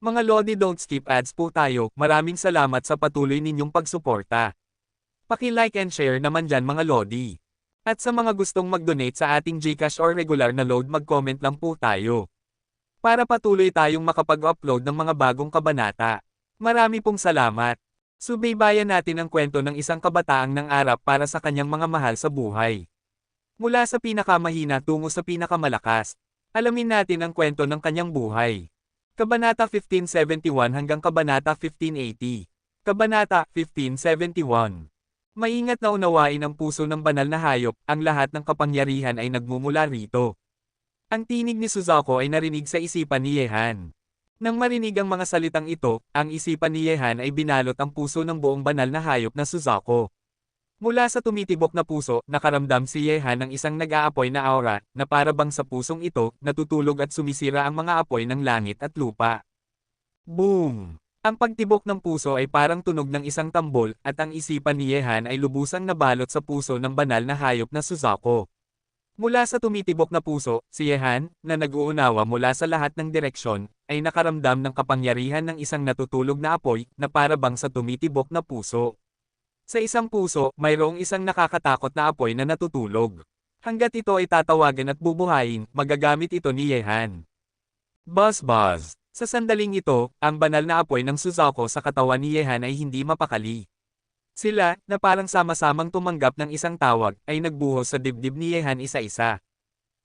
Mga Lodi, don't skip ads po tayo. Maraming salamat sa patuloy ninyong pagsuporta. Paki-like and share naman dyan mga Lodi. At sa mga gustong mag-donate sa ating GCash or regular na load, mag-comment lang po tayo. Para patuloy tayong makapag-upload ng mga bagong kabanata. Marami pong salamat. Subaybayan natin ang kwento ng isang kabataang nangarap para sa kanyang mga mahal sa buhay. Mula sa pinakamahina tungo sa pinakamalakas. Alamin natin ang kwento ng kanyang buhay. Kabanata 1571 hanggang Kabanata 1580. Kabanata 1571. Maingat na unawain ang puso ng banal na hayop, ang lahat ng kapangyarihan ay nagmumula rito. Ang tinig ni Suzaku ay narinig sa isipan ni Yehan. Nang marinig ang mga salitang ito, ang isipan ni Yehan ay binalot ang puso ng buong banal na hayop na Suzaku. Mula sa tumitibok na puso, nakaramdam si Yehan ng isang nag-aapoy na aura, na para bang sa pusong ito, natutulog at sumisira ang mga apoy ng langit at lupa. Boom! Ang pagtibok ng puso ay parang tunog ng isang tambol, at ang isipan ni Yehan ay lubusang nabalot sa puso ng banal na hayop na Suzaku. Mula sa tumitibok na puso, si Yehan, na nag-uunawa mula sa lahat ng direksyon, ay nakaramdam ng kapangyarihan ng isang natutulog na apoy, na para bang sa tumitibok na puso. Sa isang puso, mayroong isang nakakatakot na apoy na natutulog. Hanggat ito ay tatawagan at bubuhayin, magagamit ito ni Yehan. Buzz buzz! Sa sandaling ito, ang banal na apoy ng Suzaku sa katawan ni Yehan ay hindi mapakali. Sila, na parang sama-samang tumanggap ng isang tawag, ay nagbuhos sa dibdib ni Yehan isa-isa.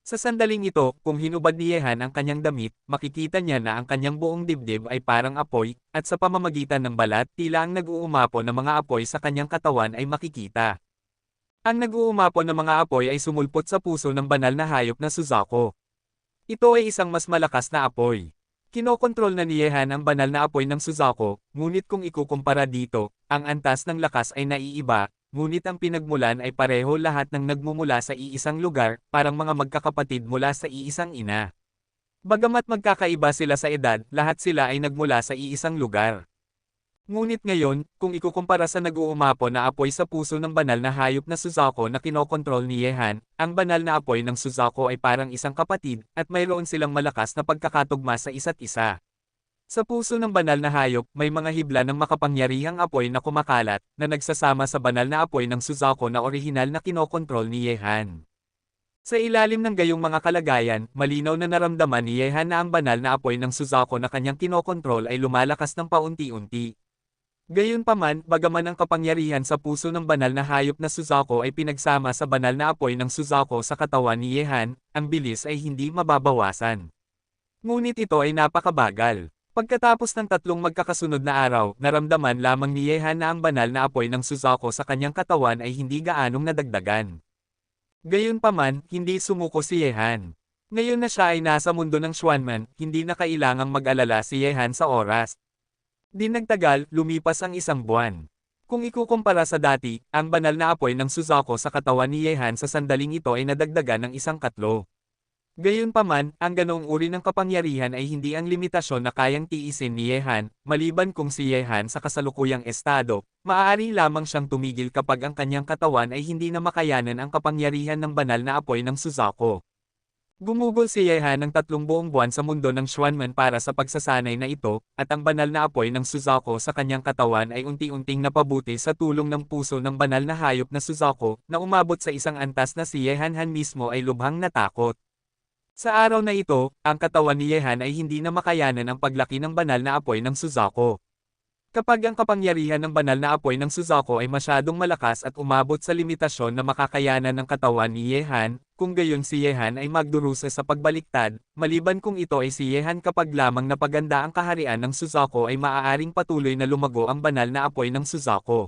Sa sandaling ito, kung hinubad ni Yehan ang kanyang damit, makikita niya na ang kanyang buong dibdib ay parang apoy, at sa pamamagitan ng balat, tila ang nag-uumapo na mga apoy sa kanyang katawan ay makikita. Ang nag-uumapo na mga apoy ay sumulpot sa puso ng banal na hayop na Suzaku. Ito ay isang mas malakas na apoy. Kinokontrol na ni Yehan ang banal na apoy ng Suzaku, ngunit kung ikukumpara dito, ang antas ng lakas ay naiiba, ngunit ang pinagmulan ay pareho, lahat ng nagmumula sa iisang lugar, parang mga magkakapatid mula sa iisang ina. Bagamat magkakaiba sila sa edad, lahat sila ay nagmula sa iisang lugar. Ngunit ngayon, kung ikukumpara sa nag-uumapo na apoy sa puso ng banal na hayop na Suzaku na kinokontrol ni Yehan, ang banal na apoy ng Suzaku ay parang isang kapatid, at mayroon silang malakas na pagkakatugma sa isa't isa. Sa puso ng banal na hayop, may mga hibla ng makapangyarihang apoy na kumakalat, na nagsasama sa banal na apoy ng Suzaku na orihinal na kinokontrol ni Yehan. Sa ilalim ng gayong mga kalagayan, malinaw na naramdaman ni Yehan na ang banal na apoy ng Suzaku na kanyang kinokontrol ay lumalakas ng paunti-unti. Gayunpaman, bagaman ang kapangyarihan sa puso ng banal na hayop na Suzaku ay pinagsama sa banal na apoy ng Suzaku sa katawan ni Yehan, ang bilis ay hindi mababawasan. Ngunit ito ay napakabagal. Pagkatapos ng 3 magkakasunod na araw, naramdaman lamang ni Yehan na ang banal na apoy ng Suzaku sa kanyang katawan ay hindi gaanong nadagdagan. Gayunpaman, hindi sumuko si Yehan. Ngayon na siya ay nasa mundo ng Xuanman, hindi na kailangang mag-alala si Yehan sa oras. Di nagtagal, lumipas ang 1 buwan. Kung ikukumpara sa dati, ang banal na apoy ng Suzaku sa katawan ni Yehan sa sandaling ito ay nadagdagan ng 1 katlo. Gayunpaman, ang ganoong uri ng kapangyarihan ay hindi ang limitasyon na kayang tiisin ni Yehan, maliban kung si Yehan sa kasalukuyang estado, maaari lamang siyang tumigil kapag ang kanyang katawan ay hindi na makayanan ang kapangyarihan ng banal na apoy ng Suzaku. Gumugol si Yehan ng 3 buong buwan sa mundo ng Xuanman para sa pagsasanay na ito, at ang banal na apoy ng Suzaku sa kanyang katawan ay unti-unting napabuti sa tulong ng puso ng banal na hayop na Suzaku, na umabot sa isang antas na si Yehan mismo ay lubhang natakot. Sa araw na ito, ang katawan ni Yehan ay hindi na makayanan ang paglaki ng banal na apoy ng Suzaku. Kapag ang kapangyarihan ng banal na apoy ng Suzaku ay masyadong malakas at umabot sa limitasyon na makakayanan ng katawan ni Yehan, kung gayon si Yehan ay magdurusa sa pagbaliktad, maliban kung ito ay si Yehan, kapag lamang napaganda ang kaharian ng Suzaku ay maaaring patuloy na lumago ang banal na apoy ng Suzaku.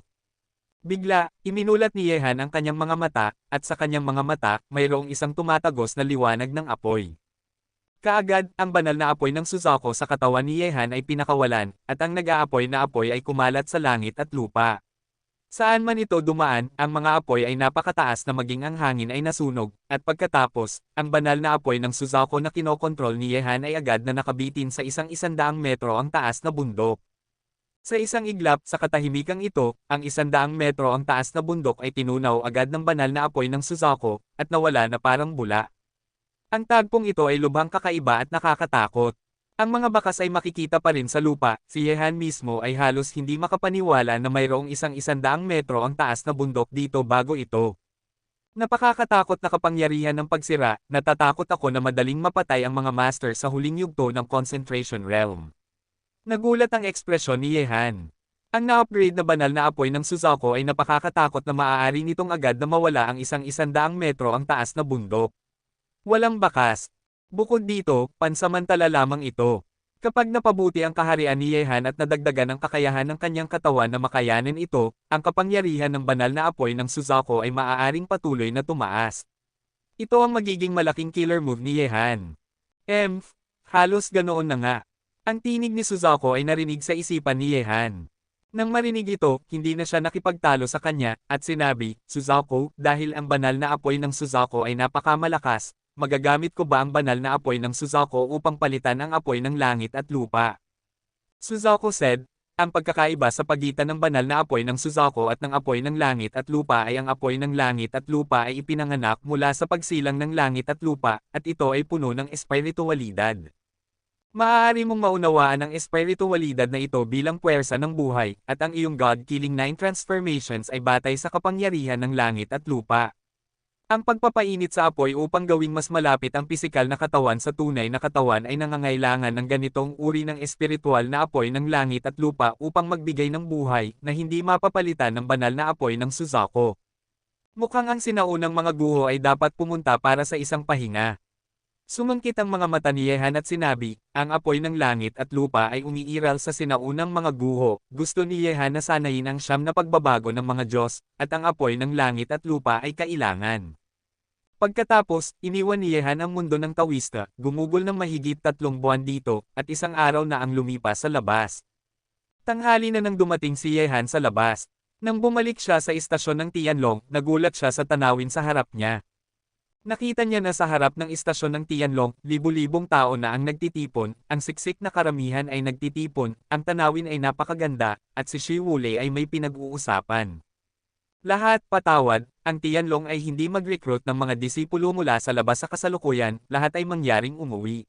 Bigla, iminulat ni Yehan ang kanyang mga mata, at sa kanyang mga mata, mayroong isang tumatagos na liwanag ng apoy. Kaagad, ang banal na apoy ng Suzaku sa katawan ni Yehan ay pinakawalan, at ang nag-aapoy na apoy ay kumalat sa langit at lupa. Saan man ito dumaan, ang mga apoy ay napakataas na maging ang hangin ay nasunog, at pagkatapos, ang banal na apoy ng Suzaku na kinokontrol ni Yehan ay agad na nakabitin sa 100 metro ang taas na bundok. Sa isang iglap sa katahimikang ito, ang 100 metro ang taas na bundok ay tinunaw agad ng banal na apoy ng Suzaku, at nawala na parang bula. Ang tagpong ito ay lubhang kakaiba at nakakatakot. Ang mga bakas ay makikita pa rin sa lupa, si Yehan mismo ay halos hindi makapaniwala na mayroong 100 metro ang taas na bundok dito bago ito. Napakakatakot na kapangyarihan ng pagsira, natatakot ako na madaling mapatay ang mga master sa huling yugto ng Concentration Realm. Nagulat ang ekspresyon ni Yehan. Ang na-upgrade na banal na apoy ng Suzaku ay napakakatakot na maaari nitong agad na mawala ang 100 metro ang taas na bundok. Walang bakas. Bukod dito, pansamantala lamang ito. Kapag napabuti ang kaharian ni Yehan at nadagdagan ang kakayahan ng kanyang katawan na makayanin ito, ang kapangyarihan ng banal na apoy ng Suzaku ay maaaring patuloy na tumaas. Ito ang magiging malaking killer move ni Yehan. Halos ganoon na nga. Ang tinig ni Suzaku ay narinig sa isipan ni Yehan. Nang marinig ito, hindi na siya nakipagtalo sa kanya, at sinabi, Suzaku, dahil ang banal na apoy ng Suzaku ay napakamalakas, magagamit ko ba ang banal na apoy ng Suzaku upang palitan ang apoy ng langit at lupa? Suzaku said, ang pagkakaiba sa pagitan ng banal na apoy ng Suzaku at ng apoy ng langit at lupa ay ang apoy ng langit at lupa ay ipinanganak mula sa pagsilang ng langit at lupa, at ito ay puno ng espiritualidad. Maaari mong maunawaan ang espiritualidad na ito bilang puwersa ng buhay, at ang iyong God-killing 9 transformations ay batay sa kapangyarihan ng langit at lupa. Ang pagpapainit sa apoy upang gawing mas malapit ang pisikal na katawan sa tunay na katawan ay nangangailangan ng ganitong uri ng espiritual na apoy ng langit at lupa upang magbigay ng buhay na hindi mapapalitan ng banal na apoy ng Suzaku. Mukhang ang sinaunang mga guho ay dapat pumunta para sa isang pahinga. Sumangkit ang mga mata ni Yehan at sinabi, ang apoy ng langit at lupa ay umiiral sa sinaunang mga guho. Gusto ni Yehan na sanayin ang siyam na pagbabago ng mga Diyos, at ang apoy ng langit at lupa ay kailangan. Pagkatapos, iniwan ni Yehan ang mundo ng Tawista, gumugol ng mahigit 3 buwan dito, at isang araw na ang lumipas sa labas. Tanghali na nang dumating si Yehan sa labas. Nang bumalik siya sa istasyon ng Tianlong, nagulat siya sa tanawin sa harap niya. Nakita niya na sa harap ng istasyon ng Tianlong, libu-libong tao na ang nagtitipon, ang siksik na karamihan ay nagtitipon, ang tanawin ay napakaganda, at si Shi Wulei ay may pinag-uusapan. Lahat patawad, ang Tianlong ay hindi mag-recruit ng mga disipulo mula sa labas sa kasalukuyan, lahat ay mangyaring umuwi.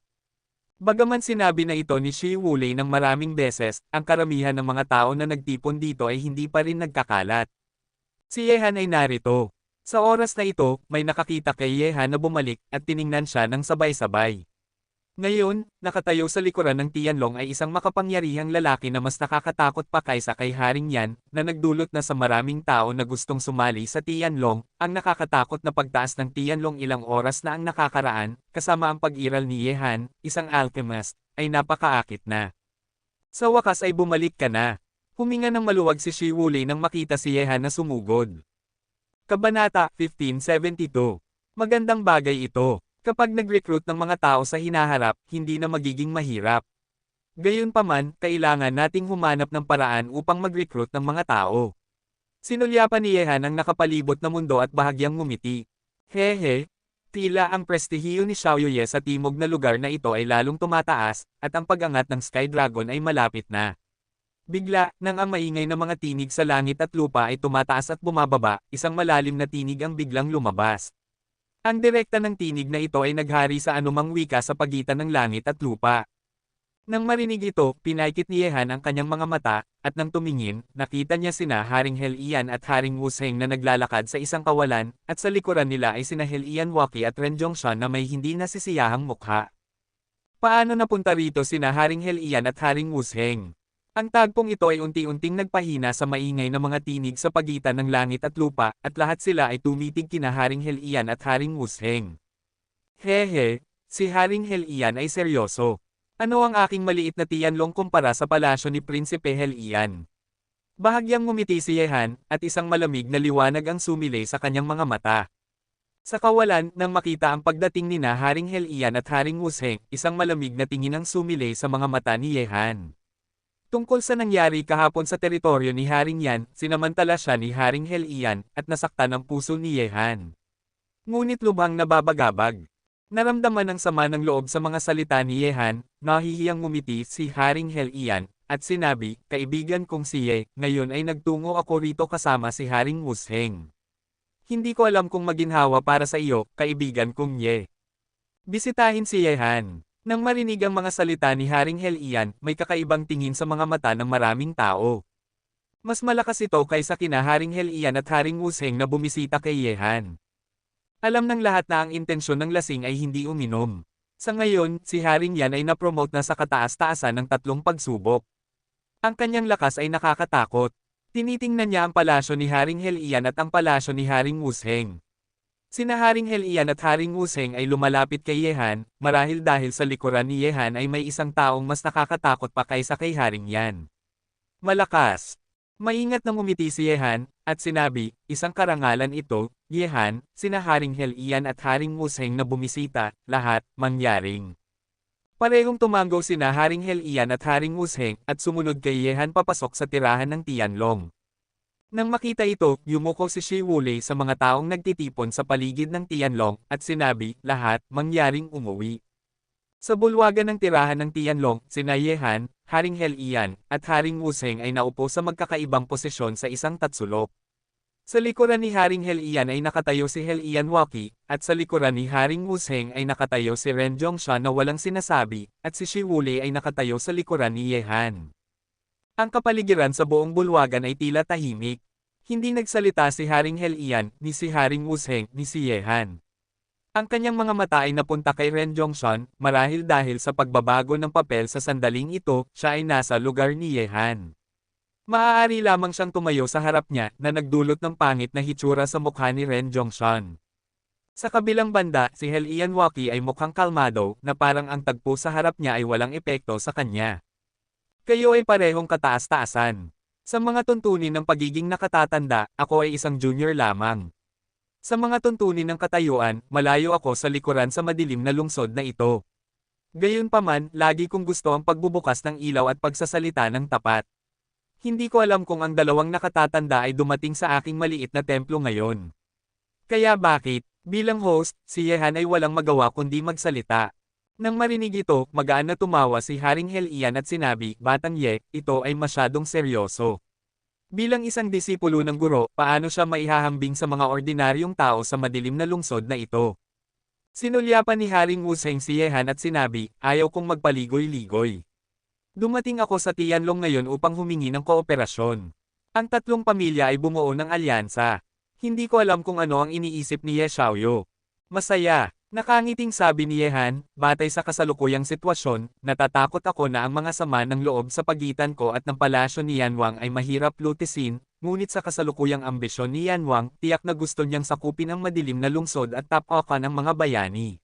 Bagaman sinabi na ito ni Shi Wulei ng maraming beses, ang karamihan ng mga tao na nagtipon dito ay hindi pa rin nagkakalat. Si Yehan ay narito. Sa oras na ito, may nakakita kay Yehan na bumalik at tiningnan siya ng sabay-sabay. Ngayon, nakatayo sa likuran ng Tianlong ay isang makapangyarihang lalaki na mas nakakatakot pa kaysa kay Haring Yan, na nagdulot na sa maraming tao na gustong sumali sa Tianlong. Ang nakakatakot na pagtaas ng Tianlong ilang oras na ang nakakaraan, kasama ang pag-iral ni Yehan, isang alchemist, ay napakaakit na. Sa wakas ay bumalik ka na. Huminga ng maluwag si Shi Wulei nang makita si Yehan na sumugod. Kabanata 1572. Magandang bagay ito. Kapag nag-recruit ng mga tao sa hinaharap, hindi na magiging mahirap. Gayunpaman, kailangan nating humanap ng paraan upang mag-recruit ng mga tao. Sinulyapan ni Yehan ang nakapalibot na mundo at bahagyang ngumiti. Hehe, tila ang prestihiyo ni Xiaoyue sa timog na lugar na ito ay lalong tumataas, at ang pag-angat ng Sky Dragon ay malapit na. Bigla, nang ang maingay na mga tinig sa langit at lupa ay tumataas at bumababa, isang malalim na tinig ang biglang lumabas. Ang direkta ng tinig na ito ay naghari sa anumang wika sa pagitan ng langit at lupa. Nang marinig ito, pinaikit ni Yehan ang kanyang mga mata, at nang tumingin, nakita niya sina Haring Helian at Haring Wusheng na naglalakad sa isang kawalan, at sa likuran nila ay sina Helian Waki at Ren Zhongshan na may hindi nasisiyahang mukha. Paano napunta rito sina Haring Helian at Haring Wusheng? Ang tagpong ito ay unti-unting nagpahina sa maingay na mga tinig sa pagitan ng langit at lupa, at lahat sila ay tumitig kina Haring Helian at Haring Wusheng. Hehe, si Haring Helian ay seryoso. Ano ang aking maliit na Tianlong kumpara sa palasyo ni Prinsipe Helian? Bahagyang ngumiti si Yehan, at isang malamig na liwanag ang sumilay sa kanyang mga mata. Sa kawalan, nang makita ang pagdating nina Haring Helian at Haring Wusheng, isang malamig na tingin ang sumilay sa mga mata ni Yehan. Tungkol sa nangyari kahapon sa teritoryo ni Haring Yan, sinamantala siya ni Haring Helian, at nasaktan ang puso ni Yehan. Ngunit lubhang nababagabag. Naramdaman ang sama ng loob sa mga salita ni Yehan, nahihiyang ngumiti si Haring Helian, at sinabi, kaibigan kong si Ye, ngayon ay nagtungo ako rito kasama si Haring Wusheng. Hindi ko alam kung maginhawa para sa iyo, kaibigan kong Ye. Bisitahin si Yehan. Nang marinig ang mga salita ni Haring Helian, may kakaibang tingin sa mga mata ng maraming tao. Mas malakas ito kaysa kina Haring Helian at Haring Wuzheng na bumisita kay Yehan. Alam ng lahat na ang intensyon ng lasing ay hindi uminom. Sa ngayon, si Haring Yan ay napromote na sa kataas-taasan ng 3 pagsubok. Ang kanyang lakas ay nakakatakot. Tinitingnan niya ang palasyo ni Haring Helian at ang palasyo ni Haring Wuzheng. Sina Haring Helian at Haring Wuzheng ay lumalapit kay Yehan, marahil dahil sa likuran ni Yehan ay may isang taong mas nakakatakot pa kaysa kay Haring Yan. Malakas. Maingat na ngumiti si Yehan, at sinabi, isang karangalan ito, Yehan, sina Haring Helian at Haring Wuzheng na bumisita, lahat, mangyaring. Parehong tumanggo sina Haring Helian at Haring Wuzheng, at sumunod kay Yehan papasok sa tirahan ng Tianlong. Nang makita ito, yumuko si Shi Wulei sa mga taong nagtitipon sa paligid ng Tianlong, at sinabi, lahat, mangyaring umuwi. Sa bulwagan ng tirahan ng Tianlong, sina Yehan, Haring Helian, at Haring Wuzheng ay naupo sa magkakaibang posisyon sa isang tatsulok. Sa likuran ni Haring Helian ay nakatayo si Helian Waki, at sa likuran ni Haring Wuzheng ay nakatayo si Ren Zhongshan na walang sinasabi, at si Shi Wulei ay nakatayo sa likuran ni Yehan. Ang kapaligiran sa buong bulwagan ay tila tahimik. Hindi nagsalita si Haring Helian, ni si Haring Wuzheng, ni si Yehan. Ang kanyang mga mata ay napunta kay Ren Zhongshan, marahil dahil sa pagbabago ng papel sa sandaling ito, siya ay nasa lugar ni Yehan. Maaari lamang siyang tumayo sa harap niya na nagdulot ng pangit na hitsura sa mukha ni Ren Zhongshan. Sa kabilang banda, si Helian Waki ay mukhang kalmado na parang ang tagpo sa harap niya ay walang epekto sa kanya. Kayo ay parehong kataas-taasan. Sa mga tuntunin ng pagiging nakatatanda, ako ay isang junior lamang. Sa mga tuntunin ng katayuan, malayo ako sa likuran sa madilim na lungsod na ito. Gayunpaman, lagi kong gusto ang pagbubukas ng ilaw at pagsasalita ng tapat. Hindi ko alam kung ang dalawang nakatatanda ay dumating sa aking maliit na templo ngayon. Kaya bakit, bilang host, si Yehan ay walang magawa kundi magsalita. Nang marinig ito, magaan na tumawa si Haring Helian at sinabi, Batang Ye, ito ay masyadong seryoso. Bilang isang disipulo ng guro, paano siya maihahambing sa mga ordinaryong tao sa madilim na lungsod na ito? Sinulyapan ni Haring Wuzheng si Yehan at sinabi, ayaw kong magpaligoy-ligoy. Dumating ako sa Tianlong ngayon upang humingi ng kooperasyon. Ang 3 pamilya ay bumuo ng alyansa. Hindi ko alam kung ano ang iniisip ni Ye Xiaoyu. Masaya. Nakangiting sabi ni Yehan, batay sa kasalukuyang sitwasyon, natatakot ako na ang mga sama ng loob sa pagitan ko at ng palasyo ni Yanwang ay mahirap lutisin, ngunit sa kasalukuyang ambisyon ni Yanwang, tiyak na gusto niyang sakupin ang madilim na lungsod at tapakan ang mga bayani.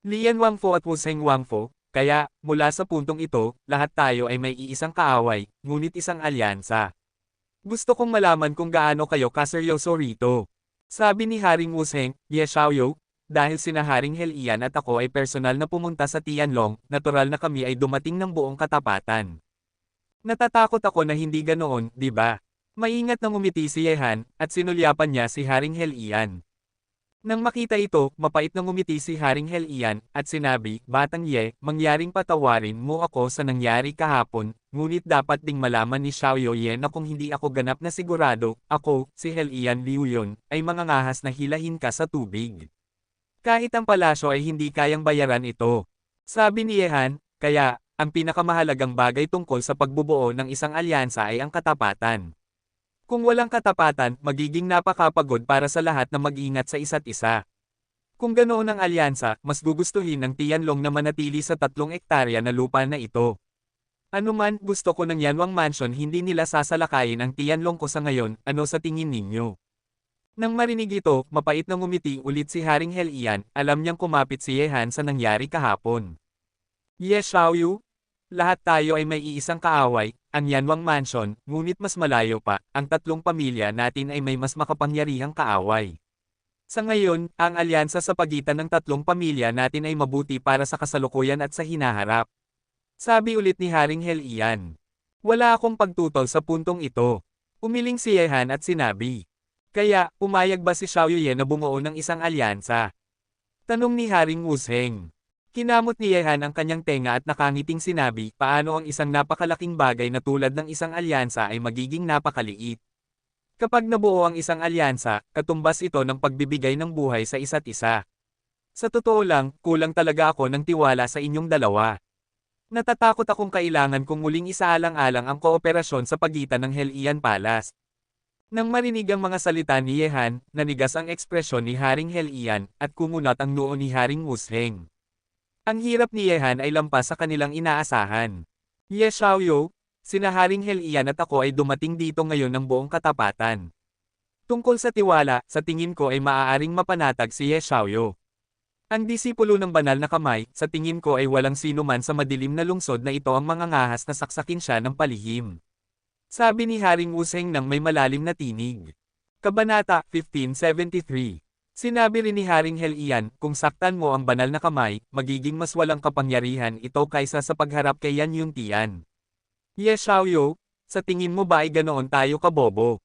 Li Yanwangfo at Wuzheng Wangfo, kaya, mula sa puntong ito, lahat tayo ay may iisang kaaway, ngunit isang alyansa. Gusto kong malaman kung gaano kayo kaseryoso rito. Sabi ni Haring Wuzheng, Ye Xiaoyu, dahil sina Haring Helian at ako ay personal na pumunta sa Tianlong, natural na kami ay dumating ng buong katapatan. Natatakot ako na hindi ganoon, di ba? Maingat na ngumiti si Yehan, at sinulyapan niya si Haring Helian. Nang makita ito, mapait na ngumiti si Haring Helian, at sinabi, Batang Ye, mangyaring patawarin mo ako sa nangyari kahapon, ngunit dapat ding malaman ni Xiaoyu Ye na kung hindi ako ganap na sigurado, ako, si Helian Liuyon, ay mangangahas na hilahin ka sa tubig. Kahit ang palasyo ay hindi kayang bayaran ito. Sabi ni Yehan, kaya, ang pinakamahalagang bagay tungkol sa pagbubuo ng isang alyansa ay ang katapatan. Kung walang katapatan, magiging napakapagod para sa lahat na mag-ingat sa isa't isa. Kung ganoon ang alyansa, mas gugustuhin ng Tianlong na manatili sa 3 ektarya na lupa na ito. Anuman, gusto ko ng Yanwang Mansion hindi nila sasalakayin ang Tianlong ko sa ngayon, ano sa tingin ninyo? Nang marinig ito, mapait na ngumiti ulit si Haring Helian, alam niyang kumapit si Yehan sa nangyari kahapon. Ye Xiaoyu, lahat tayo ay may iisang kaaway, ang Yanwang Mansion, ngunit mas malayo pa, ang 3 pamilya natin ay may mas makapangyarihang kaaway. Sa ngayon, ang alyansa sa pagitan ng 3 pamilya natin ay mabuti para sa kasalukuyan at sa hinaharap. Sabi ulit ni Haring Helian. Wala akong pagtutol sa puntong ito. Umiling si Yehan at sinabi. Kaya, pumayag ba si Xiaoyu Ye na bumuo ng isang alyansa? Tanong ni Haring Wuzheng. Kinamot ni Yehan ang kanyang tenga at nakangiting sinabi, paano ang isang napakalaking bagay na tulad ng isang alyansa ay magiging napakaliit? Kapag nabuo ang isang alyansa, katumbas ito ng pagbibigay ng buhay sa isa't isa. Sa totoo lang, kulang talaga ako ng tiwala sa inyong dalawa. Natatakot akong kailangan kong muling isaalang-alang ang kooperasyon sa pagitan ng Helian Palace. Nang marinig ang mga salita ni Yehan, nanigas ang ekspresyon ni Haring Helian, at kumunat ang noo ni Haring Wusheng. Ang hirap ni Yehan ay lampas sa kanilang inaasahan. Ye Xiaoyu, sina Haring Helian at ako ay dumating dito ngayon ng buong katapatan. Tungkol sa tiwala, sa tingin ko ay maaaring mapanatag si Ye Xiaoyu. Ang disipulo ng banal na kamay, sa tingin ko ay walang sino man sa madilim na lungsod na ito ang mangangahas na saksakin siya ng palihim. Sabi ni Haring Wusheng nang may malalim na tinig. Kabanata 1573. Sinabi rin ni Haring Helian, kung saktan mo ang banal na kamay, magiging mas walang kapangyarihan ito kaysa sa pagharap kay Yan Yuntian. Ye Xiaoyu, sa tingin mo ba ay ganoon tayo kabobo?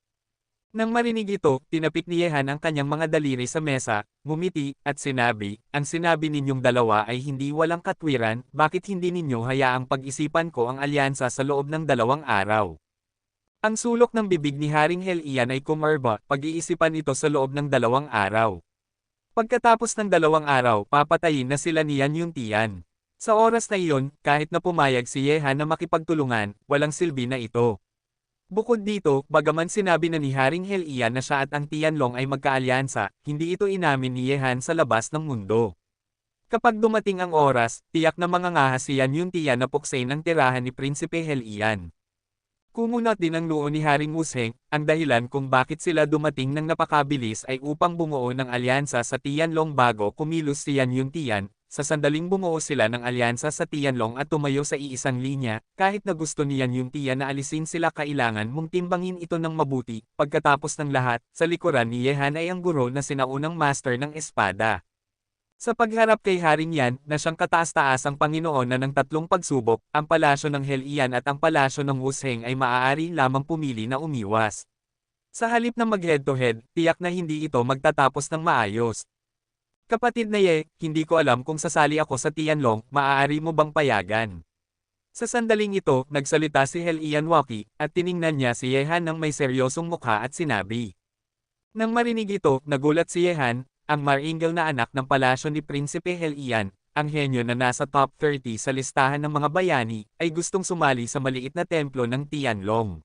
Nang marinig ito, tinapik ni Yehan ang kanyang mga daliri sa mesa, ngumiti, at sinabi, ang sinabi ninyong dalawa ay hindi walang katwiran, bakit hindi ninyo hayaang pag-isipan ko ang alyansa sa loob ng 2 araw? Ang sulok ng bibig ni Haring Helian ay kumarba, pag-iisipan ito sa loob ng 2 araw. Pagkatapos ng 2 araw, papatayin na sila ni Yan Yuntian. Sa oras na iyon, kahit na pumayag si Yehan na makipagtulungan, walang silbi na ito. Bukod dito, bagaman sinabi na ni Haring Helian na siya at ang Tianlong ay magkaalyansa, hindi ito inamin ni Yehan sa labas ng mundo. Kapag dumating ang oras, tiyak na mangangahas si Yan Yuntian na puksain ang tirahan ni Prinsipe Helian. Kumunat din ang noo ni Haring Wusheng, ang dahilan kung bakit sila dumating ng napakabilis ay upang bumuo ng alyansa sa Tianlong bago kumilos si Yan Yuntian. Sa sandaling bumuo sila ng alyansa sa Tianlong at tumayo sa iisang linya, kahit na gusto ni Yan Yuntian na alisin sila kailangan mong timbangin ito ng mabuti. Pagkatapos ng lahat, sa likuran ni Yehan ay ang guro na sinaunang master ng espada. Sa pagharap kay Haring Yan, na siyang kataas-taasang Panginoon na ng 3 pagsubok, ang palasyo ng Helian at ang palasyo ng Wusheng ay maaari lamang pumili na umiwas. Sa halip na mag-head-to-head, tiyak na hindi ito magtatapos ng maayos. Kapatid na Ye, hindi ko alam kung sasali ako sa Tianlong, maaari mo bang payagan? Sa sandaling ito, nagsalita si Helian Waki, at tiningnan niya si Yehan ng may seryosong mukha at sinabi. Nang marinig ito, nagulat si Yehan, ang maringal na anak ng palasyo ni Prinsipe Helian, ang henyo na nasa top 30 sa listahan ng mga bayani, ay gustong sumali sa maliit na templo ng Tianlong.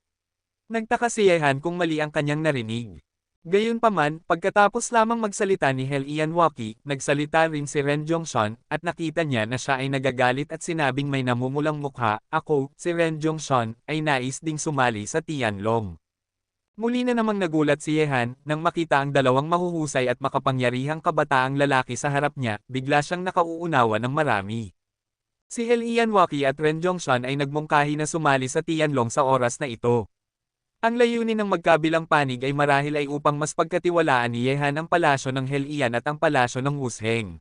Nagtaka si Yehan kung mali ang kanyang narinig. Gayunpaman, pagkatapos lamang magsalita ni Helian Waki, nagsalita rin si Ren Zhongshan, at nakita niya na siya ay nagagalit at sinabing may namumulang mukha, ako, si Ren Zhongshan, ay nais ding sumali sa Tianlong. Muli na namang nagulat si Yehan, nang makita ang 2 mahuhusay at makapangyarihang kabataang lalaki sa harap niya, bigla siyang nakauunawa ng marami. Si Helian Waki at Ren Zhongshan ay nagmungkahi na sumali sa Tianlong sa oras na ito. Ang layunin ng magkabilang panig ay marahil ay upang mas pagkatiwalaan ni Yehan ang palasyo ng Helian at ang palasyo ng Wusheng.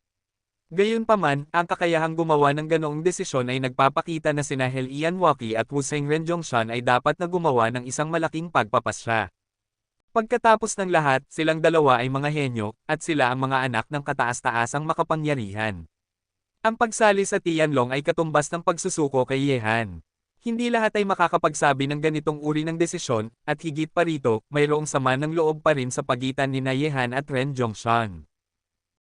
Gayunpaman, ang kakayahang gumawa ng ganoong desisyon ay nagpapakita na sina Helian Waki at Wusheng Ren Zhongshan ay dapat na gumawa ng isang malaking pagpapasya. Pagkatapos ng lahat, silang dalawa ay mga henyo, at sila ang mga anak ng kataas-taasang makapangyarihan. Ang pagsali sa Tianlong ay katumbas ng pagsusuko kay Yehan. Hindi lahat ay makakapagsabi ng ganitong uri ng desisyon, at higit pa rito, mayroong sama ng loob pa rin sa pagitan ni Yehan at Ren Zhongshan.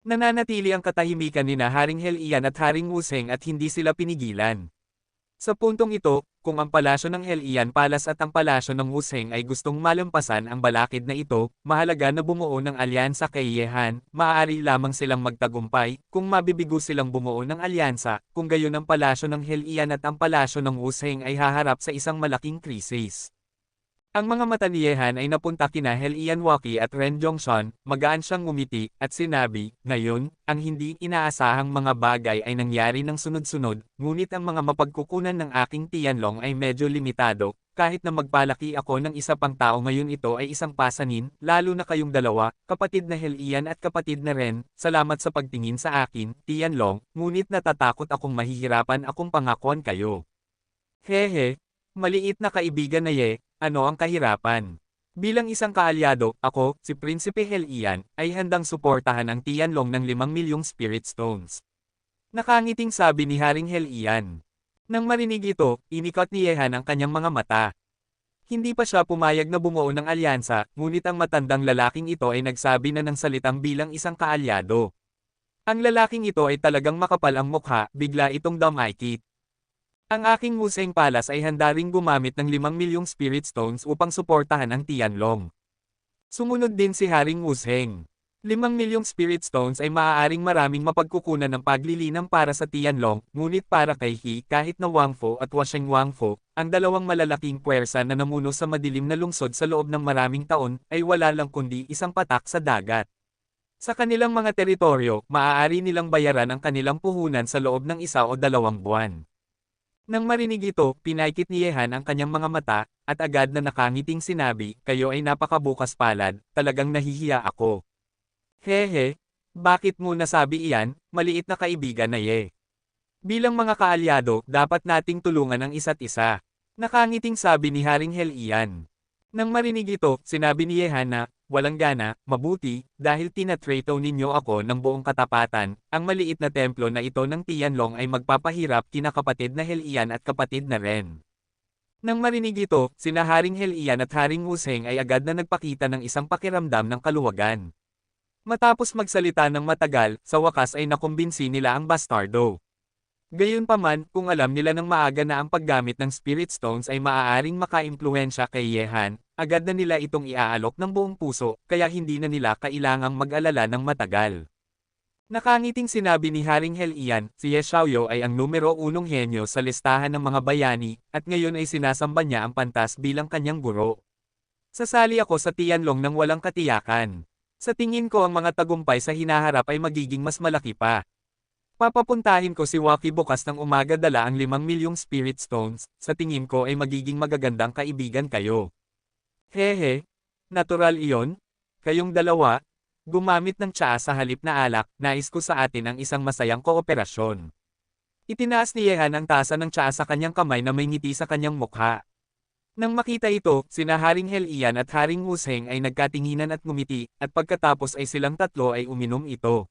Nananatili ang katahimikan ni Haring Helian at Haring Wusheng at hindi sila pinigilan. Sa puntong ito, kung ang palasyo ng Helian Palace at ang palasyo ng Wusheng ay gustong malampasan ang balakid na ito, mahalaga na bumuo ng alyansa kay Yehan, maaari lamang silang magtagumpay, kung mabibigo silang bumuo ng alyansa, kung gayon ang palasyo ng Helian at ang palasyo ng Wusheng ay haharap sa isang malaking krisis. Ang mga mata ni Yehan ay napunta kina Helian Waki at Ren Zhongshan, magaan siyang ngumiti, at sinabi, ngayon, ang hindi inaasahang mga bagay ay nangyari ng sunod-sunod, ngunit ang mga mapagkukunan ng aking Tianlong ay medyo limitado, kahit na magpalaki ako ng isa pang tao ngayon ito ay isang pasanin, lalo na kayong dalawa, kapatid na Helian at kapatid na Ren, salamat sa pagtingin sa akin, Tianlong, ngunit natatakot akong mahihirapan akong pangakuan kayo. Hehe, maliit na kaibigan na Ye. Ano ang kahirapan? Bilang isang kaalyado, ako, si Prinsipe Helian, ay handang suportahan ang Tianlong ng 5 milyong Spirit Stones. Nakangiting sabi ni Haring Helian. Nang marinig ito, inikot ni Yehan ang kanyang mga mata. Hindi pa siya pumayag na bumuo ng alyansa, ngunit ang matandang lalaking ito ay nagsabi na ng salitang bilang isang kaalyado. Ang lalaking ito ay talagang makapal ang mukha, bigla itong dumaikit. Ang aking Wuseng Palace ay handa ring gumamit ng 5 milyong Spirit Stones upang suportahan ang Tianlong. Sumunod din si Haring Wuzheng. 5 milyong Spirit Stones ay maaaring maraming mapagkukunan ng paglilinang para sa Tianlong, ngunit para kay He kahit na Wang Fu at Washeng Wang Fu, ang dalawang malalaking puwersa na namuno sa madilim na lungsod sa loob ng maraming taon, ay wala lang kundi isang patak sa dagat. Sa kanilang mga teritoryo, maaari nilang bayaran ang kanilang puhunan sa loob ng 1 o 2 buwan. Nang marinig ito, pinaikit ni Yehan ang kanyang mga mata, at agad na nakangiting sinabi, "Kayo ay napakabukas palad, talagang nahihiya ako." Hehe, bakit mo nasabi iyan, maliit na kaibigan na Ye? Bilang mga kaalyado, dapat nating tulungan ang isa't isa. Nakangiting sabi ni Haring Hel iyan. Nang marinig ito, sinabi ni Yehan na, "Walang gana, mabuti, dahil tinatrato ninyo ako ng buong katapatan, ang maliit na templo na ito ng Tianlong ay magpapahirap kina kapatid na Helian at kapatid na Ren." Nang marinig ito, sina Haring Helian at Haring Wuzheng ay agad na nagpakita ng isang pakiramdam ng kaluwagan. Matapos magsalita ng matagal, sa wakas ay nakumbinsi nila ang bastardo. Gayunpaman, kung alam nila ng maaga na ang paggamit ng Spirit Stones ay maaaring makaimpluwensya kay Yehan, agad na nila itong iaalok ng buong puso, kaya hindi na nila kailangang mag-alala ng matagal. Nakangiting sinabi ni Haring Helian, si Ye Xiaoyo ay ang numero 1 henyo sa listahan ng mga bayani, at ngayon ay sinasamba niya ang pantas bilang kanyang guro. Sasali ako sa Tianlong ng walang katiyakan. Sa tingin ko ang mga tagumpay sa hinaharap ay magiging mas malaki pa. Papapuntahin ko si Waki bukas ng umaga dala ang 5 milyong Spirit Stones, sa tingin ko ay magiging magagandang kaibigan kayo. Hehe, natural iyon? Kayong dalawa? Gumamit ng tsaa sa halip na alak, nais ko sa atin ang isang masayang kooperasyon. Itinaas ni Yehan ang tasa ng tsaa sa kanyang kamay na may ngiti sa kanyang mukha. Nang makita ito, sina Haring Helian at Haring Wuzheng ay nagkatinginan at ngumiti, at pagkatapos ay silang tatlo ay uminom ito.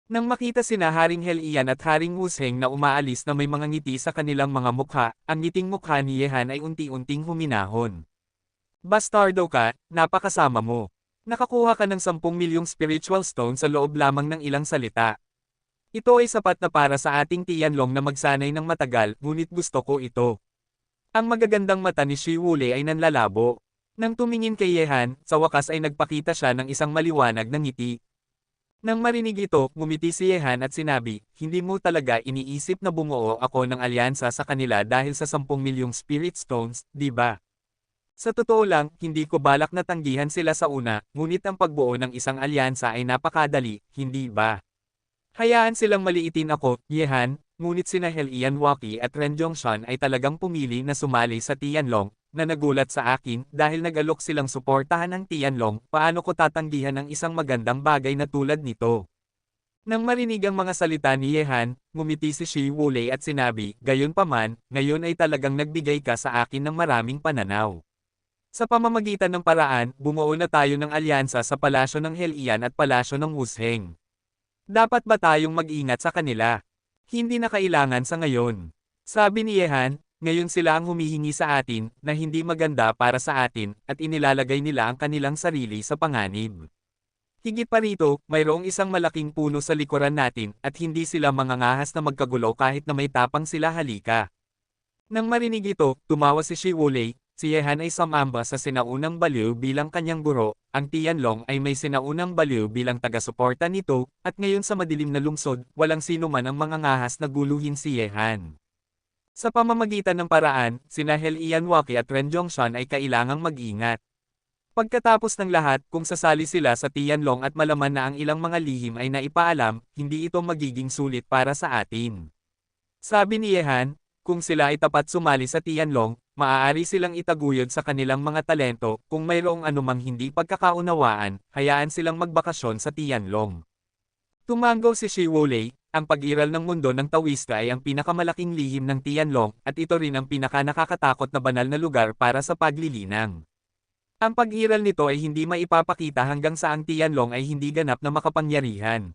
Nang makita sina Haring Helian at Haring Wuzheng na umaalis na may mga ngiti sa kanilang mga mukha, ang ngiting mukha ni Yehan ay unti-unting huminahon. Bastardo ka, napakasama mo. Nakakuha ka ng 10 milyong spiritual stone sa loob lamang ng ilang salita. Ito ay sapat na para sa ating Tianlong na magsanay ng matagal, ngunit gusto ko ito. Ang magagandang mata ni Shi Wule ay nanlalabo. Nang tumingin kay Yehan, sa wakas ay nagpakita siya ng isang maliwanag na ngiti. Nang marinig ito, ngumiti si Yehan at sinabi, "Hindi mo talaga iniisip na bumuo ako ng alyansa sa kanila dahil sa 10 milyong Spirit Stones, di ba?" Sa totoo lang, hindi ko balak na tanggihan sila sa una, ngunit ang pagbuo ng isang alyansa ay napakadali, hindi ba? Hayaan silang maliitin ako, Yehan, ngunit sina Helian Waki at Ren Zhongshan ay talagang pumili na sumali sa Tianlong, na nagulat sa akin dahil nag-alok silang suportahan ng Tianlong, paano ko tatanggihan ang isang magandang bagay na tulad nito? Nang marinig ang mga salita ni Yehan, ngumiti si Shi Wule at sinabi, "Gayunpaman, ngayon ay talagang nagbigay ka sa akin ng maraming pananaw. Sa pamamagitan ng paraan, bumuo na tayo ng alyansa sa palasyo ng Helian at palasyo ng Wuzheng. Dapat ba tayong mag-ingat sa kanila? Hindi na kailangan sa ngayon." Sabi ni Yehan, "Ngayon sila ang humihingi sa atin, na hindi maganda para sa atin, at inilalagay nila ang kanilang sarili sa panganib. Higit pa rito, mayroong isang malaking puno sa likuran natin, at hindi sila mangangahas na magkagulo kahit na may tapang sila halika." Nang marinig ito, tumawa si Shi Wule, si Yehan ay sumamba sa sinaunang baliw bilang kanyang guro, ang Tianlong ay may sinaunang baliw bilang taga-suporta nito, at ngayon sa madilim na lungsod, walang sino man ang mangangahas na guluhin si Yehan. Sa pamamagitan ng paraan, sina Helian Waki at Ren Zhongshan ay kailangang mag-ingat. Pagkatapos ng lahat, kung sasali sila sa Tianlong at malaman na ang ilang mga lihim ay naipaalam, hindi ito magiging sulit para sa atin. Sabi ni Yehan, kung sila ay tapat sumali sa Tianlong, maaari silang itaguyod sa kanilang mga talento, kung mayroong anumang hindi pagkakaunawaan, hayaan silang magbakasyon sa Tianlong. Tumango si Shi Wule, ang pag-iral ng mundo ng Taoista ay ang pinakamalaking lihim ng Tianlong, at ito rin ang pinaka-nakakatakot na banal na lugar para sa paglilinang. Ang pag-iral nito ay hindi maipapakita hanggang sa ang Tianlong ay hindi ganap na makapangyarihan.